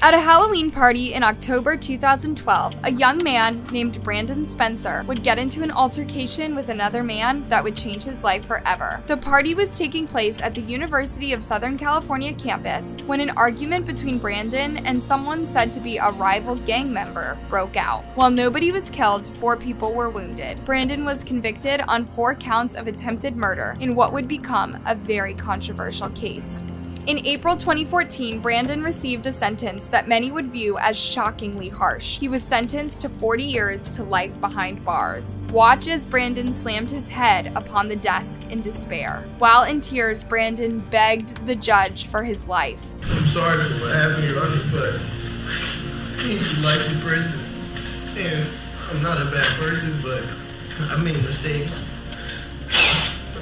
At a Halloween party in October 2012, a young man named Brandon Spencer would get into an altercation with another man that would change his life forever. The party was taking place at the University of Southern California campus when an argument between Brandon and someone said to be a rival gang member broke out. While nobody was killed, 4 people were wounded. Brandon was convicted on 4 counts of attempted murder in what would become a very controversial case. In April 2014, Brandon received a sentence that many would view as shockingly harsh. He was sentenced to 40 years to life behind bars. Watch as Brandon slammed his head upon the desk in despair. While in tears, Brandon begged the judge for his life. I'm sorry for what happened, Your Honor, but I need some life in prison. And I'm not a bad person, but I made mistakes.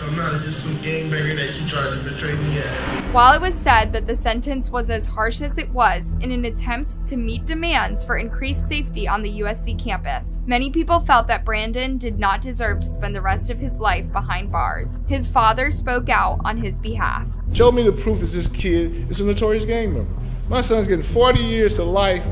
I'm not just some gangbanger that she tried to betray me as. While it was said that the sentence was as harsh as it was in an attempt to meet demands for increased safety on the USC campus, many people felt that Brandon did not deserve to spend the rest of his life behind bars. His father spoke out on his behalf. Show me the proof that this kid is a notorious gang member. My son's getting 40 years to life,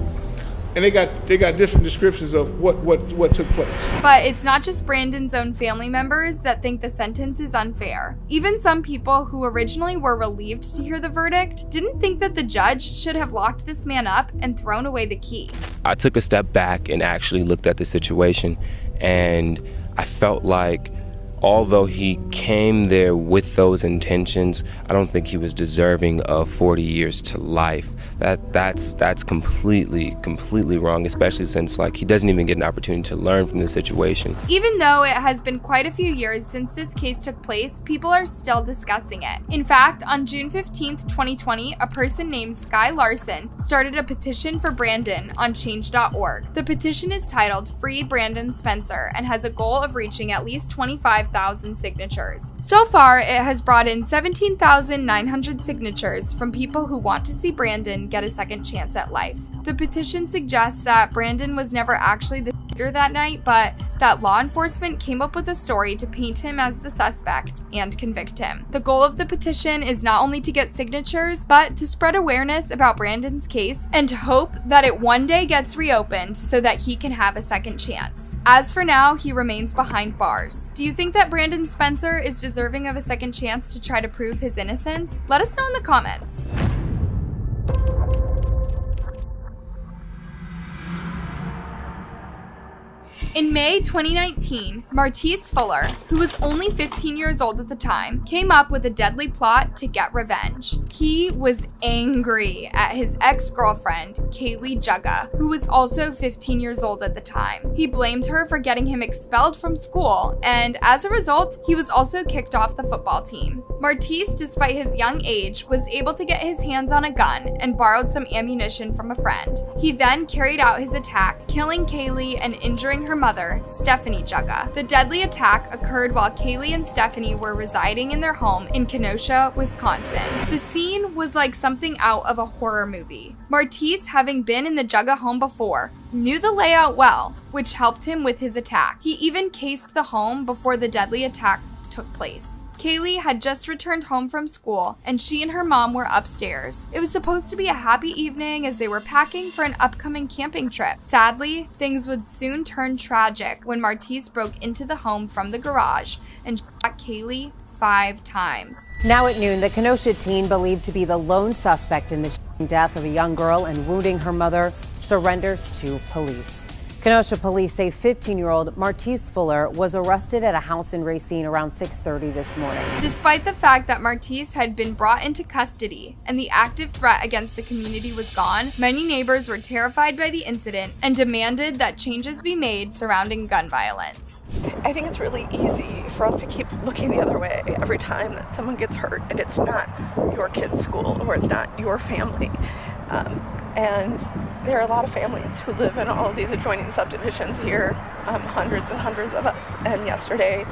and they got different descriptions of what took place. But it's not just Brandon's own family members that think the sentence is unfair. Even some people who originally were relieved to hear the verdict didn't think that the judge should have locked this man up and thrown away the key. I took a step back and actually looked at the situation, and I felt like although he came there with those intentions, I don't think he was deserving of 40 years to life. That's completely wrong, especially since he doesn't even get an opportunity to learn from the situation. Even though it has been quite a few years since this case took place, people are still discussing it. In fact, on June 15th, 2020, a person named Sky Larson started a petition for Brandon on change.org. The petition is titled Free Brandon Spencer and has a goal of reaching at least 25 25,000 signatures. So far, it has brought in 17,900 signatures from people who want to see Brandon get a second chance at life. The petition suggests that Brandon was never actually the shooter that night, but that law enforcement came up with a story to paint him as the suspect and convict him. The goal of the petition is not only to get signatures, but to spread awareness about Brandon's case and to hope that it one day gets reopened so that he can have a second chance. As for now, he remains behind bars. Do you think that Brandon Spencer is deserving of a second chance to try to prove his innocence? Let us know in the comments. In May 2019, Martise Fuller, who was only 15 years old at the time, came up with a deadly plot to get revenge. He was angry at his ex-girlfriend, Kaylee Jugga, who was also 15 years old at the time. He blamed her for getting him expelled from school, and as a result, he was also kicked off the football team. Martise, despite his young age, was able to get his hands on a gun and borrowed some ammunition from a friend. He then carried out his attack, killing Kaylee and injuring her mother, Stephanie Jugga. The deadly attack occurred while Kaylee and Stephanie were residing in their home in Kenosha, Wisconsin. The scene was like something out of a horror movie. Martise, having been in the Jugga home before, knew the layout well, which helped him with his attack. He even cased the home before the deadly attack took place. Kaylee had just returned home from school, and she and her mom were upstairs. It was supposed to be a happy evening as they were packing for an upcoming camping trip. Sadly, things would soon turn tragic when Martise broke into the home from the garage and shot Kaylee 5 times. Now at noon, the Kenosha teen believed to be the lone suspect in the death of a young girl and wounding her mother surrenders to police. Kenosha police say 15-year-old Martise Fuller was arrested at a house in Racine around 6:30 this morning. Despite the fact that Martise had been brought into custody and the active threat against the community was gone, many neighbors were terrified by the incident and demanded that changes be made surrounding gun violence. I think it's really easy for us to keep looking the other way every time that someone gets hurt and it's not your kid's school or it's not your family. And there are a lot of families who live in all of these adjoining subdivisions here, hundreds and hundreds of us. And yesterday,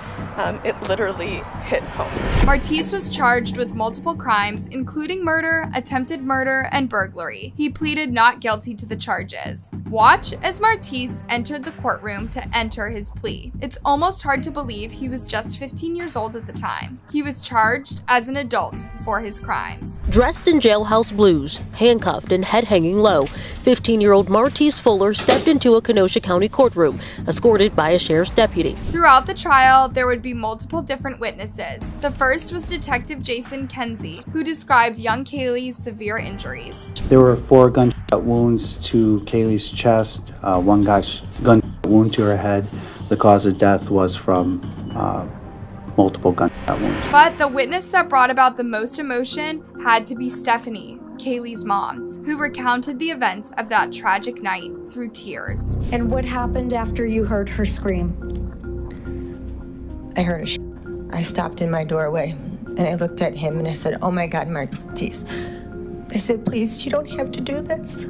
it literally hit home. Martise was charged with multiple crimes, including murder, attempted murder, and burglary. He pleaded not guilty to the charges. Watch as Martise entered the courtroom to enter his plea. It's almost hard to believe he was just 15 years old at the time. He was charged as an adult for his crimes. Dressed in jailhouse blues, handcuffed and head hanging low, 15-year-old Martise Fuller stepped into a Kenosha County courtroom, escorted by a sheriff's deputy. Throughout the trial, there would be multiple different witnesses. The first was Detective Jason Kenzie, who described young Kaylee's severe injuries. There were 4 gunshot wounds to Kaylee's chest, 1 gunshot wound to her head. The cause of death was from multiple gunshot wounds. But the witness that brought about the most emotion had to be Stephanie, Kaylee's mom, who recounted the events of that tragic night through tears. And what happened after you heard her scream? I heard I stopped in my doorway and I looked at him and I said, "Oh my God, Martise." I said, "Please, you don't have to do this."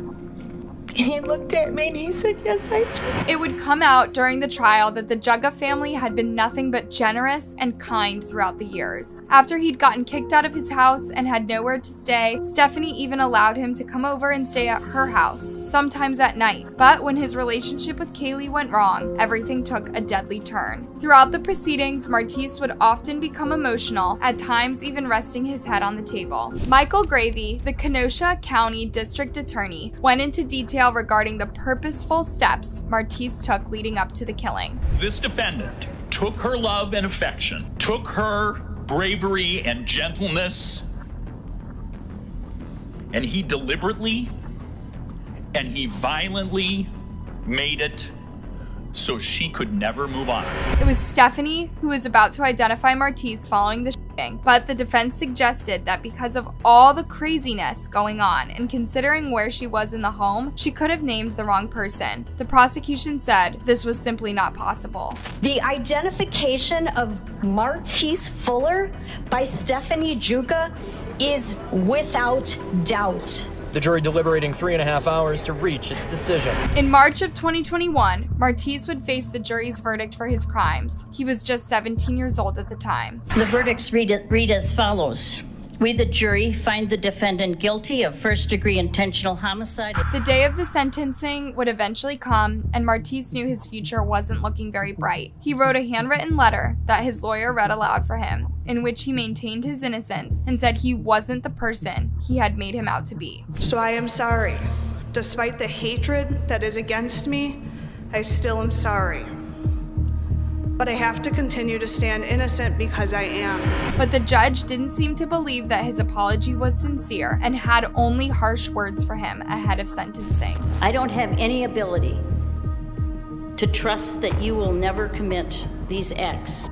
And he looked at me and he said, "Yes, I do." It would come out during the trial that the Jugga family had been nothing but generous and kind throughout the years. After he'd gotten kicked out of his house and had nowhere to stay, Stephanie even allowed him to come over and stay at her house, sometimes at night. But when his relationship with Kaylee went wrong, everything took a deadly turn. Throughout the proceedings, Martise would often become emotional, at times even resting his head on the table. Michael Gravey, the Kenosha County District Attorney, went into detail regarding the purposeful steps Martise took leading up to the killing. This defendant took her love and affection, took her bravery and gentleness, and he deliberately and he violently made it so she could never move on. It was Stephanie who was about to identify Martise following the shooting, but the defense suggested that because of all the craziness going on and considering where she was in the home, she could have named the wrong person. The prosecution said this was simply not possible. The identification of Martise Fuller by Stephanie Jugga is without doubt the jury deliberating 3.5 hours to reach its decision. In March of 2021, Martís would face the jury's verdict for his crimes. He was just 17 years old at the time. The verdicts read as follows. We, the jury, find the defendant guilty of first-degree intentional homicide. The day of the sentencing would eventually come, and Martís knew his future wasn't looking very bright. He wrote a handwritten letter that his lawyer read aloud for him, in which he maintained his innocence and said he wasn't the person he had made him out to be. So I am sorry. Despite the hatred that is against me, I still am sorry. But I have to continue to stand innocent because I am. But the judge didn't seem to believe that his apology was sincere and had only harsh words for him ahead of sentencing. I don't have any ability to trust that you will never commit these acts.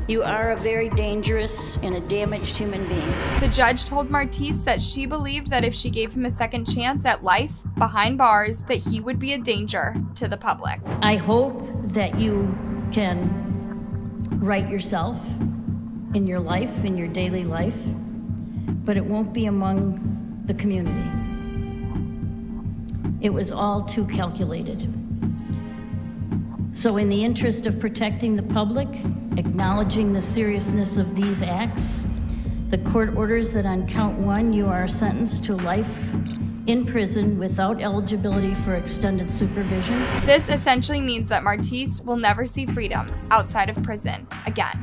You are a very dangerous and a damaged human being. The judge told Martís that she believed that if she gave him a second chance at life behind bars, that he would be a danger to the public. I hope that you can right yourself in your life, in your daily life, but it won't be among the community. It was all too calculated. So in the interest of protecting the public, acknowledging the seriousness of these acts, the court orders that on count 1, you are sentenced to life in prison without eligibility for extended supervision. This essentially means that Martís will never see freedom outside of prison again.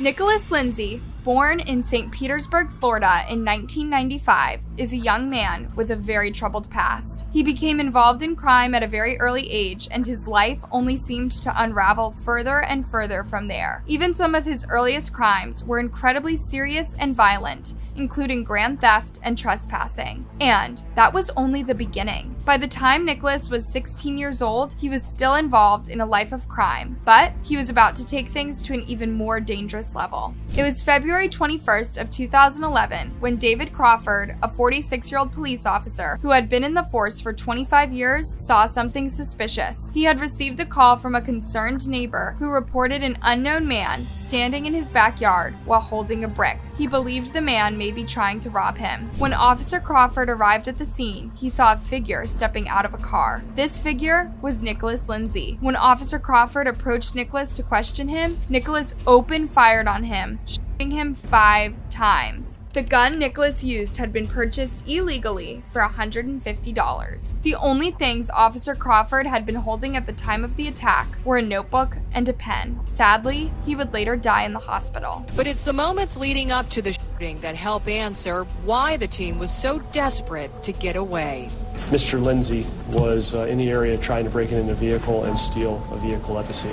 Nicholas Lindsay, born in St. Petersburg, Florida in 1995, is a young man with a very troubled past. He became involved in crime at a very early age, and his life only seemed to unravel further and further from there. Even some of his earliest crimes were incredibly serious and violent, including grand theft and trespassing. And that was only the beginning. By the time Nicholas was 16 years old, he was still involved in a life of crime, but he was about to take things to an even more dangerous level. It was February 21st of 2011 when David Crawford, a 46-year-old police officer who had been in the force for 25 years, saw something suspicious. He had received a call from a concerned neighbor who reported an unknown man standing in his backyard while holding a brick. He believed the man may be trying to rob him. When Officer Crawford arrived at the scene, he saw a figure stepping out of a car. This figure was Nicholas Lindsay. When Officer Crawford approached Nicholas to question him, Nicholas opened fire on him, shooting him 5 times. The gun Nicholas used had been purchased illegally for $150. The only things Officer Crawford had been holding at the time of the attack were a notebook and a pen. Sadly, he would later die in the hospital. But it's the moments leading up to the shooting that help answer why the team was so desperate to get away. Mr. Lindsay was in the area trying to break into a vehicle and steal a vehicle at the scene.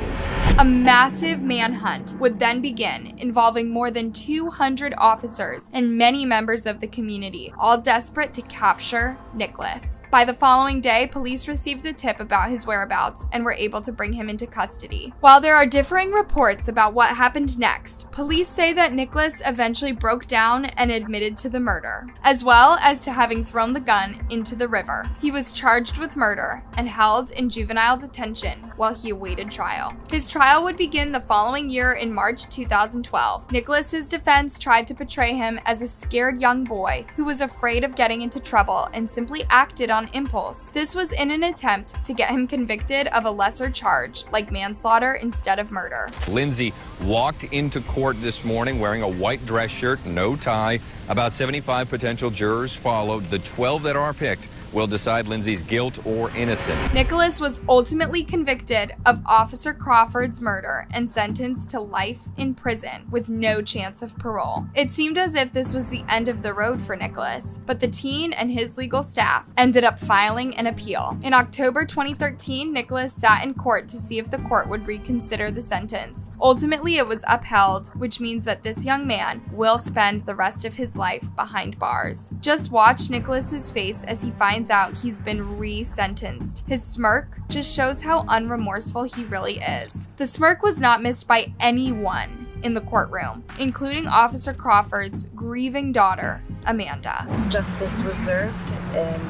A massive manhunt would then begin, involving more than 200 officers and many members of the community, all desperate to capture Nicholas. By the following day, police received a tip about his whereabouts and were able to bring him into custody. While there are differing reports about what happened next, police say that Nicholas eventually broke down and admitted to the murder, as well as to having thrown the gun into the river. He was charged with murder and held in juvenile detention while he awaited trial. His trial would begin the following year in March 2012. Nicholas's defense tried to portray him as a scared young boy who was afraid of getting into trouble and simply acted on impulse. This was in an attempt to get him convicted of a lesser charge, like manslaughter instead of murder. Lindsay walked into court this morning wearing a white dress shirt, no tie. About 75 potential jurors followed. The 12 that are picked will decide Lindsay's guilt or innocence. Nicholas was ultimately convicted of Officer Crawford's murder and sentenced to life in prison with no chance of parole. It seemed as if this was the end of the road for Nicholas, but the teen and his legal staff ended up filing an appeal. In October 2013, Nicholas sat in court to see if the court would reconsider the sentence. Ultimately, it was upheld, which means that this young man will spend the rest of his life behind bars. Just watch Nicholas's face as he finds out he's been re-sentenced. His smirk just shows how unremorseful he really is. The smirk was not missed by anyone in the courtroom, including Officer Crawford's grieving daughter, Amanda. Justice was served, and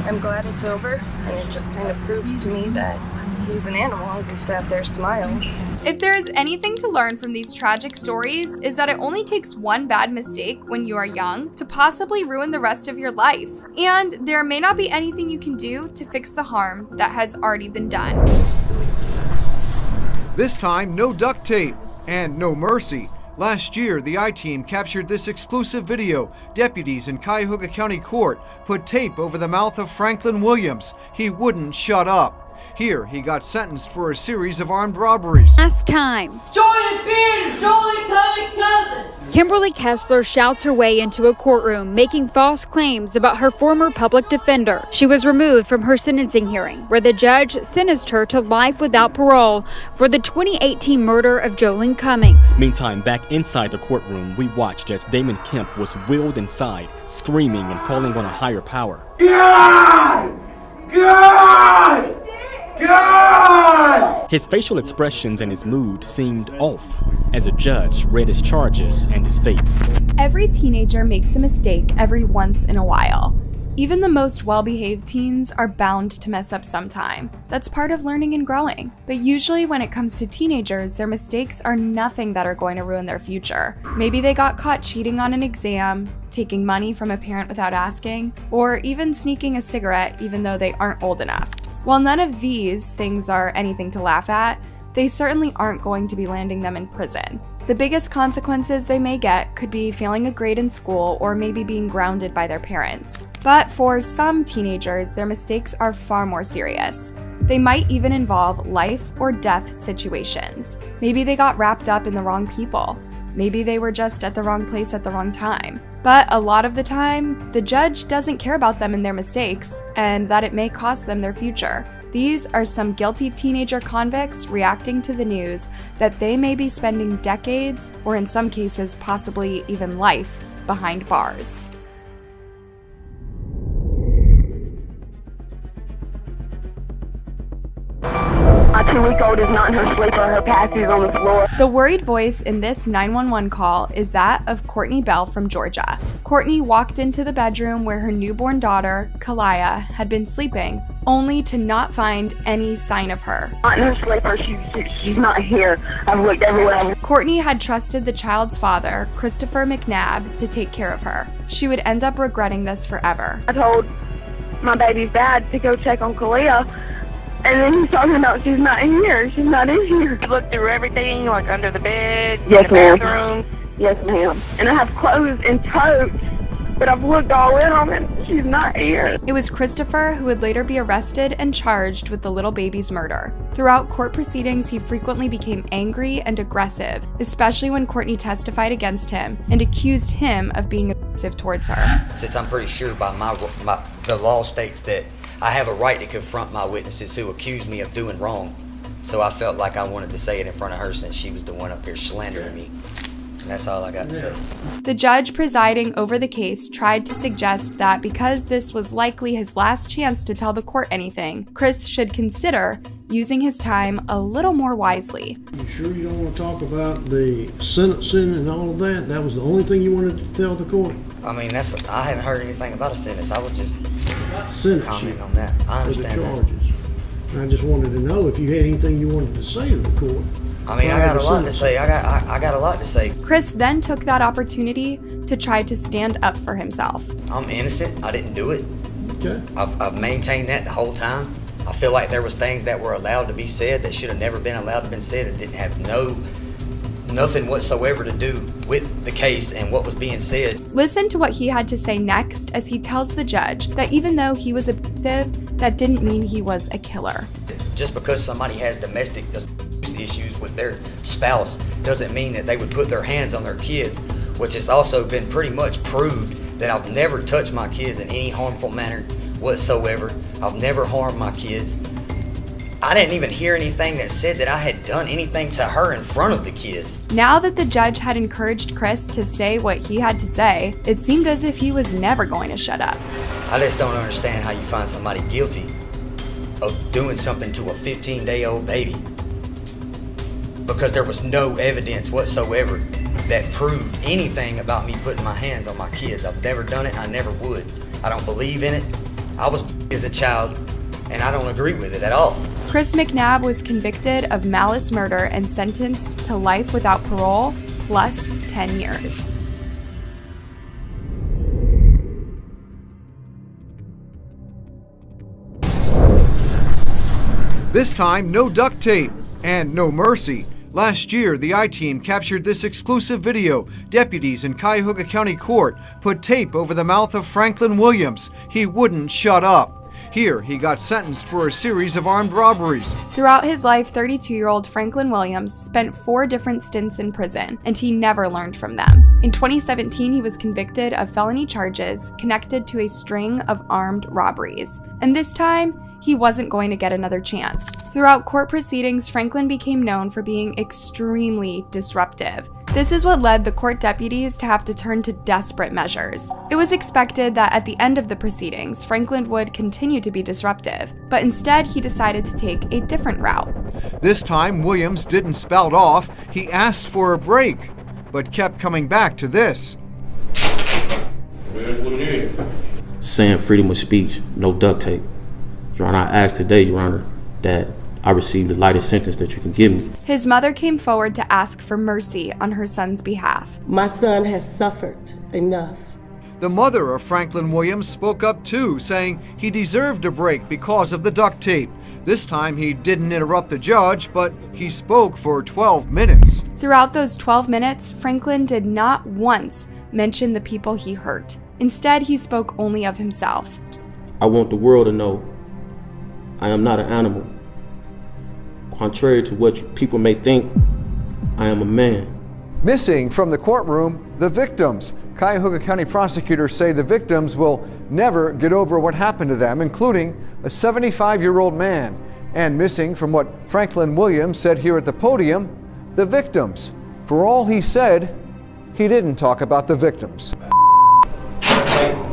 I'm glad it's over, and it just kind of proves to me that He's an animal as he sat there smiling. If there is anything to learn from these tragic stories, is that it only takes one bad mistake when you are young to possibly ruin the rest of your life. And there may not be anything you can do to fix the harm that has already been done. This time, no duct tape and no mercy. Last year, the I-Team captured this exclusive video. Deputies in Cuyahoga County Court put tape over the mouth of Franklin Williams. He wouldn't shut up. Here, he got sentenced for a series of armed robberies. Last time, Jordan Beard is Jolie Cummings' cousin. Kimberly Kessler shouts her way into a courtroom, making false claims about her former public defender. She was removed from her sentencing hearing, where the judge sentenced her to life without parole for the 2018 murder of Jolene Cummings. Meantime, back inside the courtroom, we watched as Damon Kemp was wheeled inside, screaming and calling on a higher power. God! God! God! His facial expressions and his mood seemed off as a judge read his charges and his fate. Every teenager makes a mistake every once in a while. Even the most well-behaved teens are bound to mess up sometime. That's part of learning and growing. But usually when it comes to teenagers, their mistakes are nothing that are going to ruin their future. Maybe they got caught cheating on an exam, taking money from a parent without asking, or even sneaking a cigarette even though they aren't old enough. While none of these things are anything to laugh at, they certainly aren't going to be landing them in prison. The biggest consequences they may get could be failing a grade in school or maybe being grounded by their parents. But for some teenagers, their mistakes are far more serious. They might even involve life or death situations. Maybe they got wrapped up in the wrong people. Maybe they were just at the wrong place at the wrong time. But a lot of the time, the judge doesn't care about them and their mistakes, and that it may cost them their future. These are some guilty teenager convicts reacting to the news that they may be spending decades, or in some cases possibly even life, behind bars. My 2-week-old is not in her sleeper. Her passy is on the floor. The worried voice in this 911 call is that of Courtney Bell from Georgia. Courtney walked into the bedroom where her newborn daughter, Kalia, had been sleeping, only to not find any sign of her. Not in her sleeper. She's not here. I've looked everywhere. Courtney had trusted the child's father, Christopher McNabb, to take care of her. She would end up regretting this forever. I told my baby's dad to go check on Kalia. And then he's talking about she's not here. She's not in here. You looked through everything, like under the bed, yes, in the bathroom. Yes, ma'am. And I have clothes in totes, but I've looked all in them and she's not here. It was Christopher who would later be arrested and charged with the little baby's murder. Throughout court proceedings, he frequently became angry and aggressive, especially when Courtney testified against him and accused him of being abusive towards her. Since I'm pretty sure by the law states that I have a right to confront my witnesses who accuse me of doing wrong. So I felt like I wanted to say it in front of her since she was the one up here slandering me. And that's all I got to say. The judge presiding over the case tried to suggest that because this was likely his last chance to tell the court anything, Chris should consider using his time a little more wisely. You sure you don't want to talk about the sentencing and all of that? That was the only thing you wanted to tell the court? I mean, I haven't heard anything about a sentence. I was just commenting on that. I understand that. I just wanted to know if you had anything you wanted to say to the court. I mean, I got a lot to say. I got a lot to say. Chris then took that opportunity to try to stand up for himself. I'm innocent. I didn't do it. Okay. I've maintained that the whole time. I feel like there was things that were allowed to be said that should have never been allowed to be said. It didn't have nothing whatsoever to do with the case and what was being said. Listen to what he had to say next as he tells the judge that even though he was abusive, that didn't mean he was a killer. Just because somebody has domestic issues with their spouse doesn't mean that they would put their hands on their kids, which has also been pretty much proved that I've never touched my kids in any harmful manner whatsoever. I've never harmed my kids. I didn't even hear anything that said that I had done anything to her in front of the kids. Now that the judge had encouraged Chris to say what he had to say, it seemed as if he was never going to shut up. I just don't understand how you find somebody guilty of doing something to a 15-day-old baby, because there was no evidence whatsoever that proved anything about me putting my hands on my kids. I've never done it. I never would. I don't believe in it. I was as a child, and I don't agree with it at all. Chris McNabb was convicted of malice murder and sentenced to life without parole, plus 10 years. This time, no duct tape and no mercy. Last year, the I-Team captured this exclusive video. Deputies in Cuyahoga County Court put tape over the mouth of Franklin Williams. He wouldn't shut up. Here, he got sentenced for a series of armed robberies. Throughout his life, 32-year-old Franklin Williams spent 4 different stints in prison, and he never learned from them. In 2017, he was convicted of felony charges connected to a string of armed robberies. And this time, he wasn't going to get another chance. Throughout court proceedings, Franklin became known for being extremely disruptive. This is what led the court deputies to have to turn to desperate measures. It was expected that at the end of the proceedings, Franklin would continue to be disruptive, but instead he decided to take a different route. This time, Williams didn't spout off. He asked for a break, but kept coming back to this. Saying freedom of speech, no duct tape. Your Honor, I asked today, Your Honor, that I received the lightest sentence that you can give me. His mother came forward to ask for mercy on her son's behalf. My son has suffered enough. The mother of Franklin Williams spoke up too, saying he deserved a break because of the duct tape. This time he didn't interrupt the judge, but he spoke for 12 minutes. Throughout those 12 minutes, Franklin did not once mention the people he hurt. Instead, he spoke only of himself. I want the world to know I am not an animal. Contrary to what people may think, I am a man. Missing from the courtroom, the victims. Cuyahoga County prosecutors say the victims will never get over what happened to them, including a 75-year-old man. And missing from what Franklin Williams said here at the podium, the victims. For all he said, he didn't talk about the victims.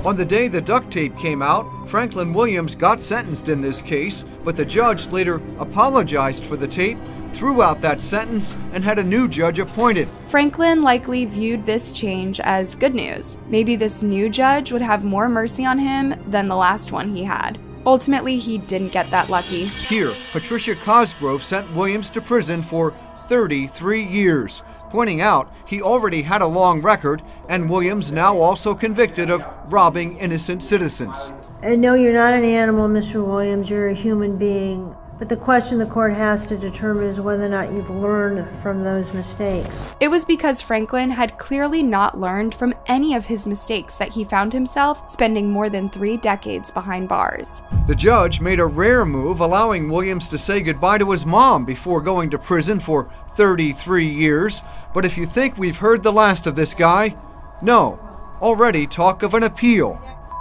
On the day the duct tape came out, Franklin Williams got sentenced in this case, but the judge later apologized for the tape, threw out that sentence, and had a new judge appointed. Franklin likely viewed this change as good news. Maybe this new judge would have more mercy on him than the last one he had. Ultimately, he didn't get that lucky. Here, Patricia Cosgrove sent Williams to prison for 33 years, pointing out he already had a long record, and Williams now also convicted of robbing innocent citizens. And no, you're not an animal, Mr. Williams, you're a human being. But the question the court has to determine is whether or not you've learned from those mistakes. It was because Franklin had clearly not learned from any of his mistakes that he found himself spending more than 3 decades behind bars. The judge made a rare move, allowing Williams to say goodbye to his mom before going to prison for 33 years. But if you think we've heard the last of this guy, no. Already talk of an appeal.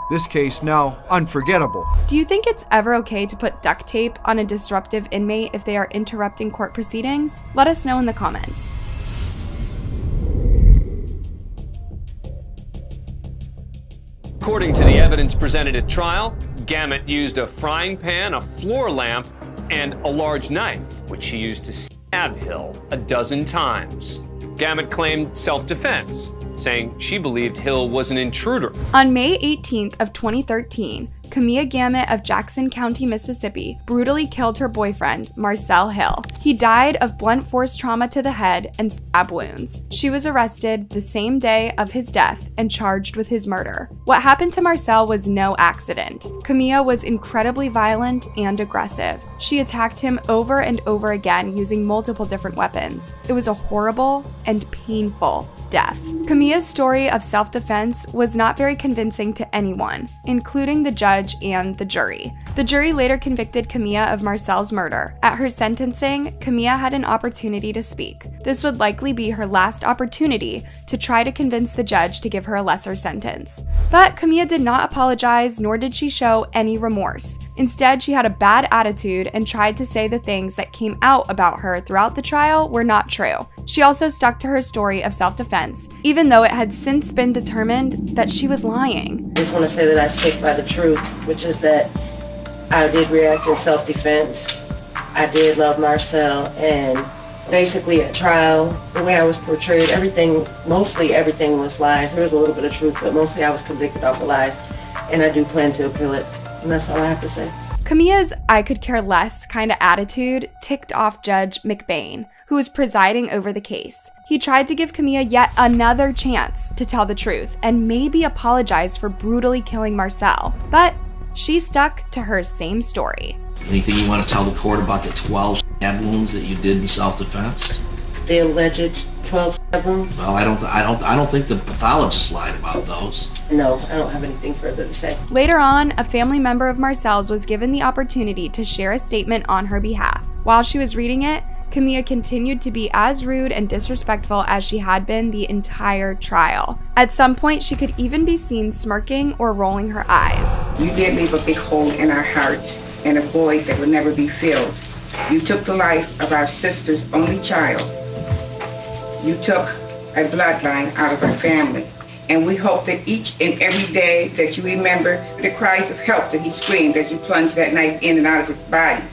This case now unforgettable. Do you think it's ever okay to put duct tape on a disruptive inmate if they are interrupting court proceedings? Let us know in the comments. According to the evidence presented at trial, Gamet used a frying pan, a floor lamp, and a large knife, which she used to stab Hill 12 times. Gamet claimed self-defense, saying she believed Hill was an intruder. On May 18th of 2013, Camilla Gamet of Jackson County, Mississippi, brutally killed her boyfriend, Marcel Hill. He died of blunt force trauma to the head and stab wounds. She was arrested the same day of his death and charged with his murder. What happened to Marcel was no accident. Camilla was incredibly violent and aggressive. She attacked him over and over again using multiple different weapons. It was a horrible and painful death. Camilla's story of self-defense was not very convincing to anyone, including the judge and the jury. The jury later convicted Camilla of Marcel's murder. At her sentencing, Camilla had an opportunity to speak. This would likely be her last opportunity to try to convince the judge to give her a lesser sentence. But Camilla did not apologize, nor did she show any remorse. Instead, she had a bad attitude and tried to say the things that came out about her throughout the trial were not true. She also stuck to her story of self-defense, even though it had since been determined that she was lying. I just want to say that I stick by the truth, which is that I did react in self-defense. I did love Marcel, and basically at trial, the way I was portrayed, mostly everything was lies. There was a little bit of truth, but mostly I was convicted off of lies, and I do plan to appeal it, and that's all I have to say. Kamia's I could care less kind of attitude ticked off Judge McBain, who was presiding over the case. He tried to give Kamia yet another chance to tell the truth and maybe apologize for brutally killing Marcel, but she stuck to her same story. Anything you want to tell the court about the 12 stab wounds that you did in self-defense? The alleged 12 stab wounds? Well, I don't think the pathologist lied about those. No, I don't have anything further to say. Later on, a family member of Marcel's was given the opportunity to share a statement on her behalf. While she was reading it, Kamia continued to be as rude and disrespectful as she had been the entire trial. At some point, she could even be seen smirking or rolling her eyes. You did leave a big hole in our hearts and a void that will never be filled. You took the life of our sister's only child. You took a bloodline out of our family. And we hope that each and every day that you remember the cries of help that he screamed as you plunged that knife in and out of his body.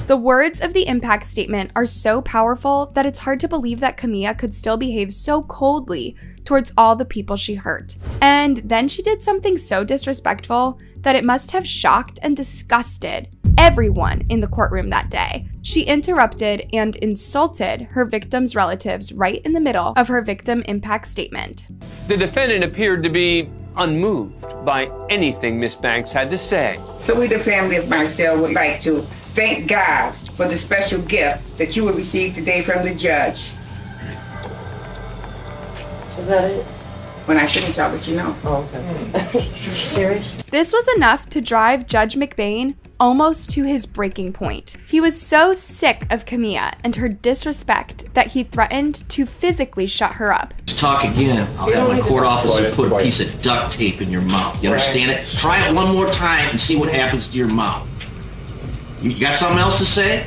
The words of the impact statement are so powerful that it's hard to believe that Kamia could still behave so coldly towards all the people she hurt. And then she did something so disrespectful that it must have shocked and disgusted everyone in the courtroom that day. She interrupted and insulted her victim's relatives right in the middle of her victim impact statement. The defendant appeared to be unmoved by anything Miss Banks had to say. So we, the family of Marcel, would like to thank God for the special gift that you will receive today from the judge. Is that it? When I finish, I'll let you know. Oh, okay. Serious? This was enough to drive Judge McBain almost to his breaking point. He was so sick of Kamia and her disrespect that he threatened to physically shut her up. Talk again, I'll have my court officer put a piece of duct tape in your mouth. You understand it? Try it one more time and see what happens to your mouth. You got something else to say?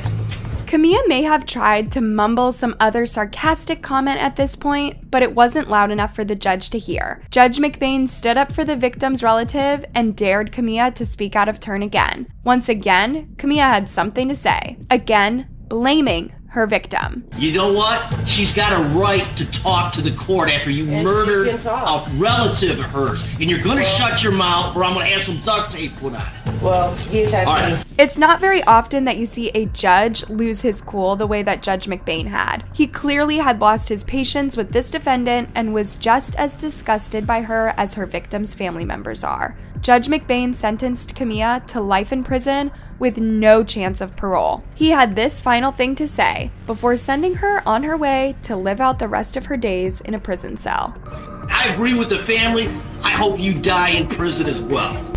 Kamia may have tried to mumble some other sarcastic comment at this point, but it wasn't loud enough for the judge to hear. Judge McBain stood up for the victim's relative and dared Kamia to speak out of turn again. Once again, Kamia had something to say, again blaming her victim. You know what? She's got a right to talk to the court after you murdered a relative of hers. And you're gonna shut your mouth or I'm gonna have some duct tape put on it. Well, he attacked me. It's not very often that you see a judge lose his cool the way that Judge McBain had. He clearly had lost his patience with this defendant and was just as disgusted by her as her victim's family members are. Judge McBain sentenced Kamia to life in prison with no chance of parole. He had this final thing to say before sending her on her way to live out the rest of her days in a prison cell. I agree with the family. I hope you die in prison as well.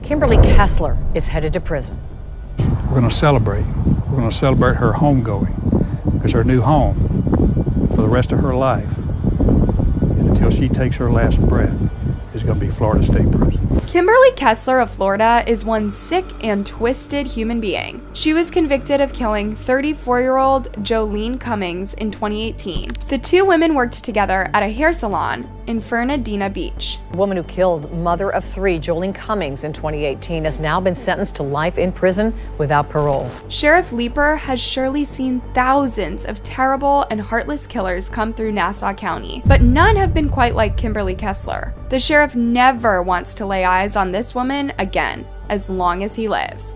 Kimberly Kessler is headed to prison. We're going to celebrate. We're going to celebrate her homegoing because her new home for the rest of her life and until she takes her last breath is going to be Florida State Prison. Kimberly Kessler of Florida is one sick and twisted human being. She was convicted of killing 34-year-old Jolene Cummings in 2018. The two women worked together at a hair salon in Fernandina Beach. The woman who killed mother of three, Jolene Cummings, in 2018 has now been sentenced to life in prison without parole. Sheriff Leeper has surely seen thousands of terrible and heartless killers come through Nassau County, but none have been quite like Kimberly Kessler. The sheriff never wants to lay eyes on this woman again, as long as he lives.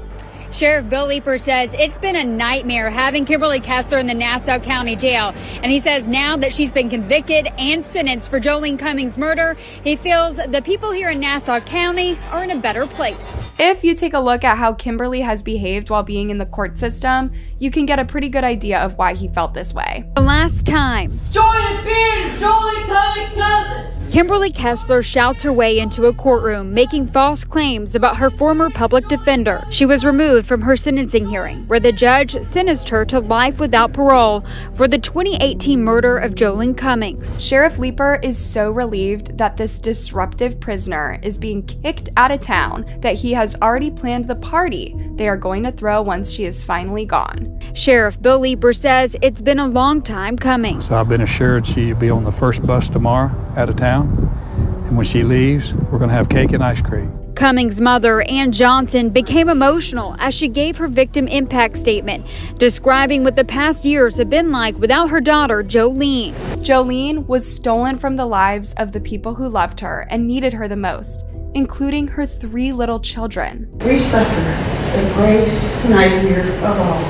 Sheriff Bill Leeper says it's been a nightmare having Kimberly Kessler in the Nassau County Jail. And he says now that she's been convicted and sentenced for Jolene Cummings' murder, he feels the people here in Nassau County are in a better place. If you take a look at how Kimberly has behaved while being in the court system, you can get a pretty good idea of why he felt this way. The last time Jordan Beard is Jolene Cummings' cousin. Kimberly Kessler shouts her way into a courtroom, making false claims about her former public defender. She was removed from her sentencing hearing, where the judge sentenced her to life without parole for the 2018 murder of Jolene Cummings. Sheriff Leeper is so relieved that this disruptive prisoner is being kicked out of town that he has already planned the party they are going to throw once she is finally gone. Sheriff Bill Leeper says it's been a long time coming. So I've been assured she'll be on the first bus tomorrow out of town. And when she leaves, we're going to have cake and ice cream. Cummings' mother, Ann Johnson, became emotional as she gave her victim impact statement, describing what the past years have been like without her daughter, Jolene. Jolene was stolen from the lives of the people who loved her and needed her the most, including her 3 little children. We suffer the greatest nightmare of all.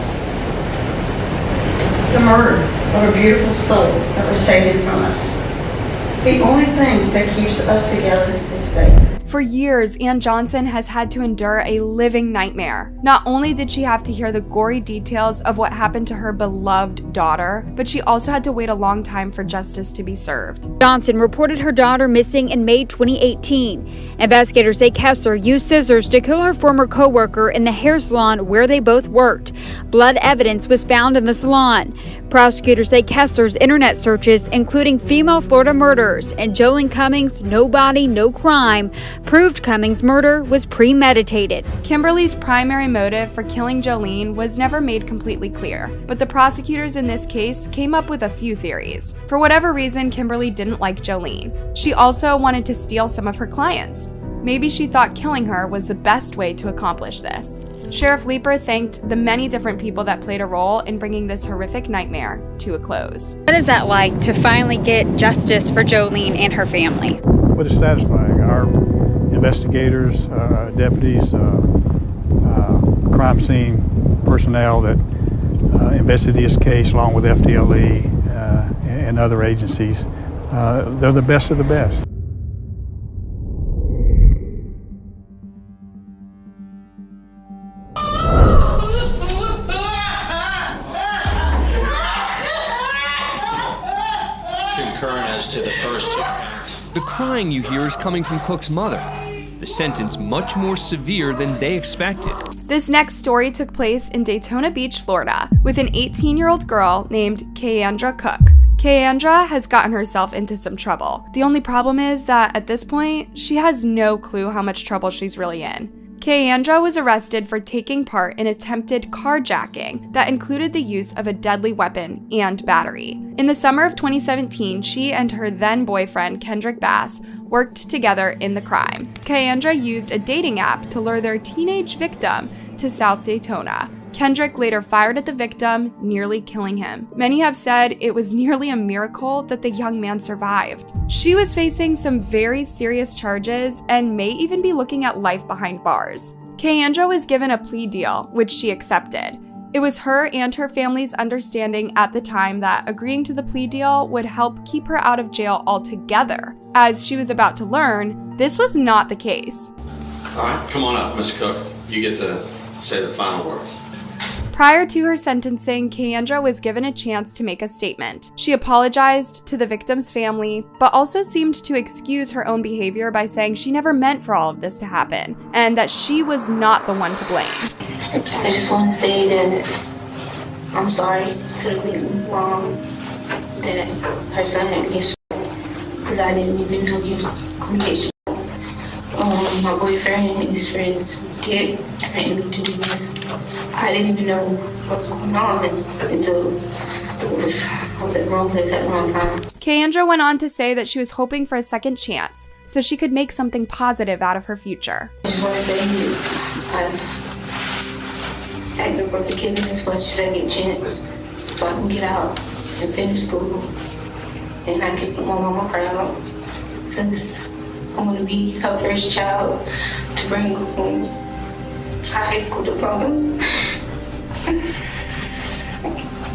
The murder of a beautiful soul that was taken from us. The only thing that keeps us together is faith. For years, Ann Johnson has had to endure a living nightmare. Not only did she have to hear the gory details of what happened to her beloved daughter, but she also had to wait a long time for justice to be served. Johnson reported her daughter missing in May 2018. Investigators say Kessler used scissors to kill her former co-worker in the hair salon where they both worked. Blood evidence was found in the salon. Prosecutors say Kessler's internet searches, including female Florida murders and Jolene Cummings' no body, no crime, proved Cummings' murder was premeditated. Kimberly's primary motive for killing Jolene was never made completely clear, but the prosecutors in this case came up with a few theories. For whatever reason, Kimberly didn't like Jolene. She also wanted to steal some of her clients. Maybe she thought killing her was the best way to accomplish this. Sheriff Leeper thanked the many different people that played a role in bringing this horrific nightmare to a close. What is that like to finally get justice for Jolene and her family? Well, it's satisfying. Our investigators, deputies, crime scene personnel that invested this case along with FDLE and other agencies, they're the best of the best. To the first 2 counts. The crying you hear is coming from Cook's mother. The sentence much more severe than they expected. This next story took place in Daytona Beach, Florida, with an 18-year-old girl named Keandra Cook. Keandra has gotten herself into some trouble. The only problem is that at this point, she has no clue how much trouble she's really in. Keandra was arrested for taking part in attempted carjacking that included the use of a deadly weapon and battery. In the summer of 2017, she and her then-boyfriend, Kendrick Bass, worked together in the crime. Keandra used a dating app to lure their teenage victim to South Daytona. Kendrick later fired at the victim, nearly killing him. Many have said it was nearly a miracle that the young man survived. She was facing some very serious charges and may even be looking at life behind bars. Keandra was given a plea deal, which she accepted. It was her and her family's understanding at the time that agreeing to the plea deal would help keep her out of jail altogether. As she was about to learn, this was not the case. All right, come on up, Miss Cook. You get to say the final words. Prior to her sentencing, Keandra was given a chance to make a statement. She apologized to the victim's family, but also seemed to excuse her own behavior by saying she never meant for all of this to happen, and that she was not the one to blame. I just want to say that I'm sorry to the victim's mom that her son had me shot because I didn't even know he was going to get shot. My boyfriend and his friends did threaten me to do this. I didn't even know what was going on until I was at the wrong place at the wrong time. Keandra went on to say that she was hoping for a second chance so she could make something positive out of her future. I just want to say I asked for forgiveness for a second chance so I can get out and finish school and I can put my mama proud because I want to be her first child to bring home a high school diploma.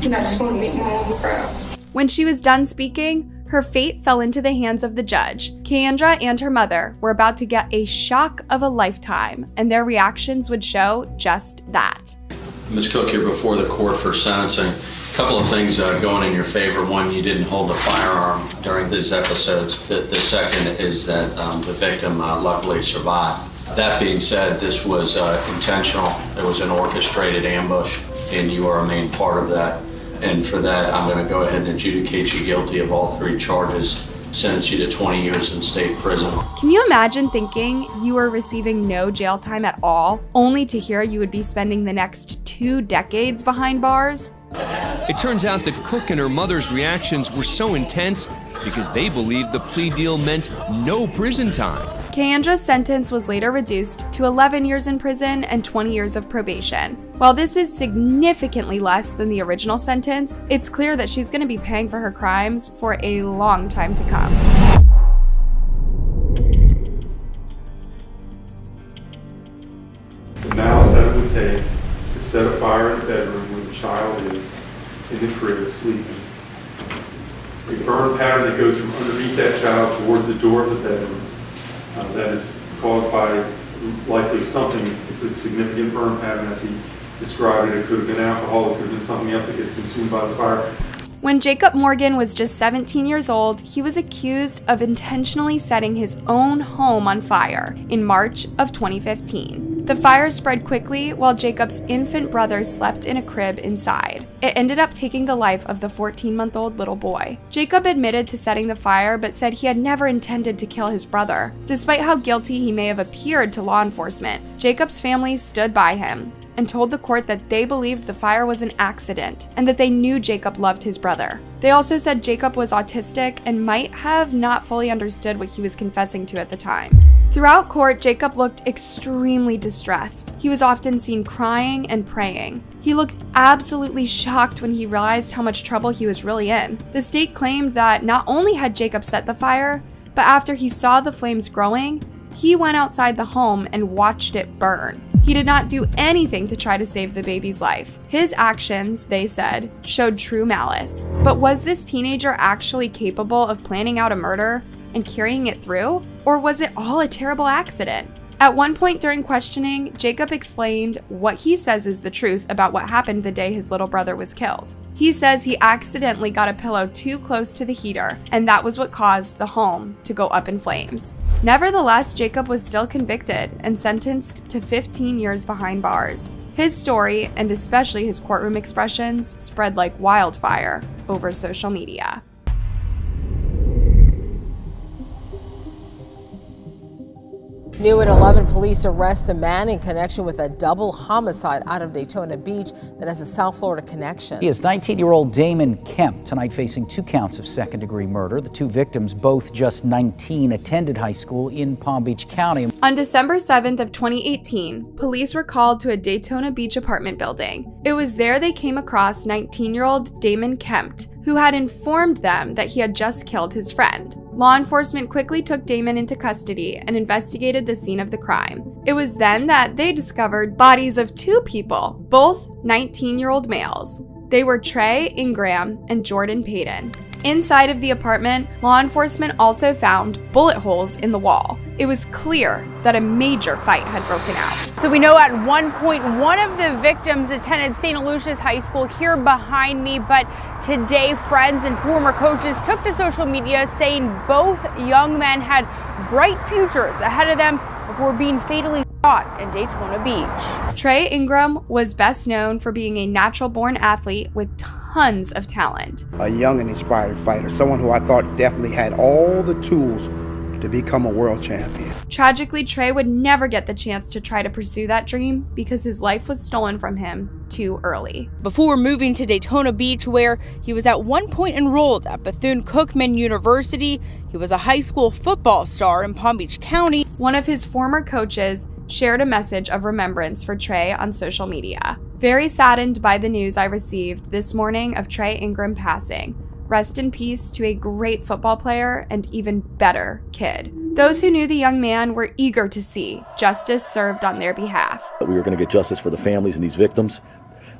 And I just want to make my mama proud. When she was done speaking, her fate fell into the hands of the judge. Keandra and her mother were about to get a shock of a lifetime, and their reactions would show just that. Ms. Cook, you're before the court for sentencing. A couple of things going in your favor. One, you didn't hold a firearm during these episodes. The second is that the victim luckily survived. That being said, this was intentional. There was an orchestrated ambush, and you are a main part of that. And for that, I'm going to go ahead and adjudicate you guilty of all 3 charges, sentence you to 20 years in state prison. Can you imagine thinking you were receiving no jail time at all, only to hear you would be spending the next 2 decades behind bars? It turns out that Cook and her mother's reactions were so intense, because they believed the plea deal meant no prison time. Keandra's sentence was later reduced to 11 years in prison and 20 years of probation. While this is significantly less than the original sentence, it's clear that she's going to be paying for her crimes for a long time to come. The malice that it would take to set a fire in the bedroom where the child is in the crib sleeping. A burn pattern that goes from underneath that child towards the door of the bedroom. That is caused by likely something. It's a significant burn pattern as he described it. It could have been alcohol, it could have been something else that gets consumed by the fire. When Jacob Morgan was just 17 years old, he was accused of intentionally setting his own home on fire in March of 2015. The fire spread quickly while Jacob's infant brother slept in a crib inside. It ended up taking the life of the 14-month-old little boy. Jacob admitted to setting the fire but said he had never intended to kill his brother. Despite how guilty he may have appeared to law enforcement, Jacob's family stood by him and told the court that they believed the fire was an accident and that they knew Jacob loved his brother. They also said Jacob was autistic and might have not fully understood what he was confessing to at the time. Throughout court, Jacob looked extremely distressed. He was often seen crying and praying. He looked absolutely shocked when he realized how much trouble he was really in. The state claimed that not only had Jacob set the fire, but after he saw the flames growing, he went outside the home and watched it burn. He did not do anything to try to save the baby's life. His actions, they said, showed true malice. But was this teenager actually capable of planning out a murder and carrying it through? Or was it all a terrible accident? At one point during questioning, Jacob explained what he says is the truth about what happened the day his little brother was killed. He says he accidentally got a pillow too close to the heater, and that was what caused the home to go up in flames. Nevertheless, Jacob was still convicted and sentenced to 15 years behind bars. His story, and especially his courtroom expressions, spread like wildfire over social media. New at 11, police arrest a man in connection with a double homicide out of Daytona Beach that has a South Florida connection. He is 19-year-old Damon Kemp, tonight facing 2 counts of second-degree murder. The 2 victims, both just 19, attended high school in Palm Beach County. On December 7th of 2018, police were called to a Daytona Beach apartment building. It was there they came across 19-year-old Damon Kemp, who had informed them that he had just killed his friend. Law enforcement quickly took Damon into custody and investigated the scene of the crime. It was then that they discovered bodies of 2 people, both 19-year-old males. They were Trey Ingram and Jordan Payton. Inside of the apartment, law enforcement also found bullet holes in the wall. It was clear that a major fight had broken out. So we know at one point one of the victims attended St. Lucia's High School here behind me, but today friends and former coaches took to social media saying both young men had bright futures ahead of them before being fatally shot in Daytona Beach. Trey Ingram was best known for being a natural-born athlete with tons of talent. A young and inspired fighter, someone who I thought definitely had all the tools to become a world champion. Tragically, Trey would never get the chance to try to pursue that dream because his life was stolen from him too early. Before moving to Daytona Beach, where he was at one point enrolled at Bethune-Cookman University, he was a high school football star in Palm Beach County. One of his former coaches shared a message of remembrance for Trey on social media. Very saddened by the news I received this morning of Trey Ingram passing. Rest in peace to a great football player and even better kid. Those who knew the young man were eager to see justice served on their behalf. We are going to get justice for the families and these victims.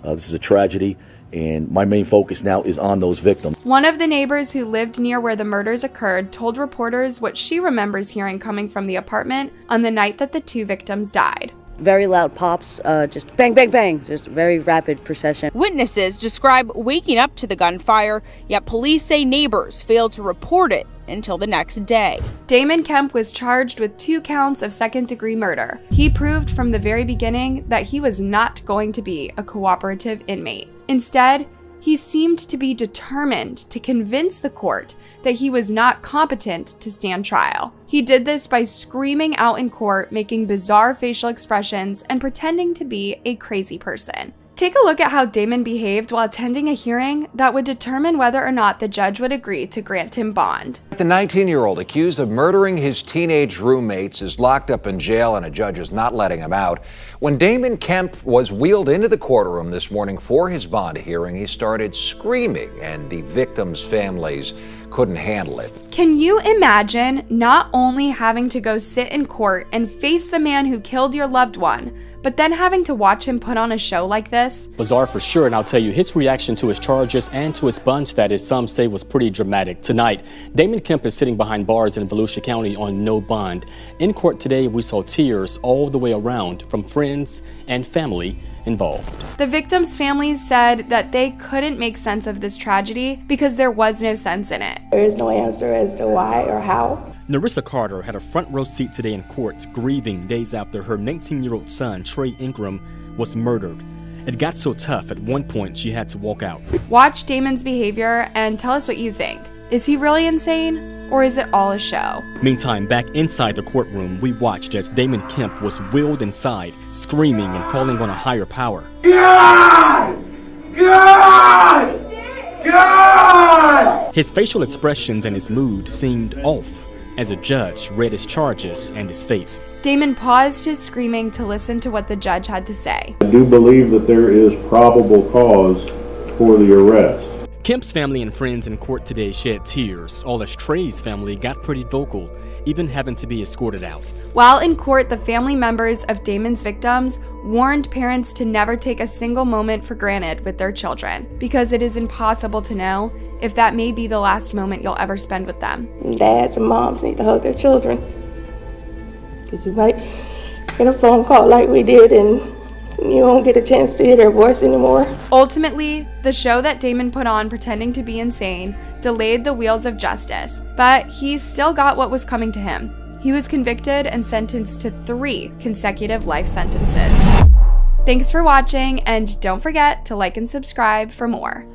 This is a tragedy, and my main focus now is on those victims. One of the neighbors who lived near where the murders occurred told reporters what she remembers hearing coming from the apartment on the night that the 2 victims died. Very loud pops, just bang, bang, bang, just very rapid procession. Witnesses describe waking up to the gunfire, yet police say neighbors failed to report it until the next day. Damon Kemp was charged with 2 counts of second-degree murder. He proved from the very beginning that he was not going to be a cooperative inmate. Instead, he seemed to be determined to convince the court that he was not competent to stand trial. He did this by screaming out in court, making bizarre facial expressions, and pretending to be a crazy person. Take a look at how Damon behaved while attending a hearing that would determine whether or not the judge would agree to grant him bond. The 19-year-old accused of murdering his teenage roommates is locked up in jail and a judge is not letting him out. When Damon Kemp was wheeled into the courtroom this morning for his bond hearing, he started screaming and the victims' families couldn't handle it. Can you imagine not only having to go sit in court and face the man who killed your loved one, but then having to watch him put on a show like this? Bizarre for sure, and I'll tell you, his reaction to his charges and to his bond status, some say, was pretty dramatic. Tonight, Damon Kemp is sitting behind bars in Volusia County on no bond. In court today, we saw tears all the way around from friends and family involved. The victims' families said that they couldn't make sense of this tragedy because there was no sense in it. There is no answer as to why or how. Narissa Carter had a front row seat today in court, grieving days after her 19-year-old son, Trey Ingram, was murdered. It got so tough at one point she had to walk out. Watch Damon's behavior and tell us what you think. Is he really insane, or is it all a show? Meantime, back inside the courtroom, we watched as Damon Kemp was wheeled inside, screaming and calling on a higher power. God! God! God! His facial expressions and his mood seemed off as a judge read his charges and his fate. Damon paused his screaming to listen to what the judge had to say. I do believe that there is probable cause for the arrest. Kemp's family and friends in court today shed tears, all as Trey's family got pretty vocal, even having to be escorted out. While in court, the family members of Damon's victims warned parents to never take a single moment for granted with their children, because it is impossible to know if that may be the last moment you'll ever spend with them. Dads and moms need to hug their children, because you might get a phone call like we did and you won't get a chance to hear their voice anymore. Ultimately, the show that Damon put on pretending to be insane delayed the wheels of justice, but he still got what was coming to him. He was convicted and sentenced to 3 consecutive life sentences. Thanks for watching, and don't forget to like and subscribe for more.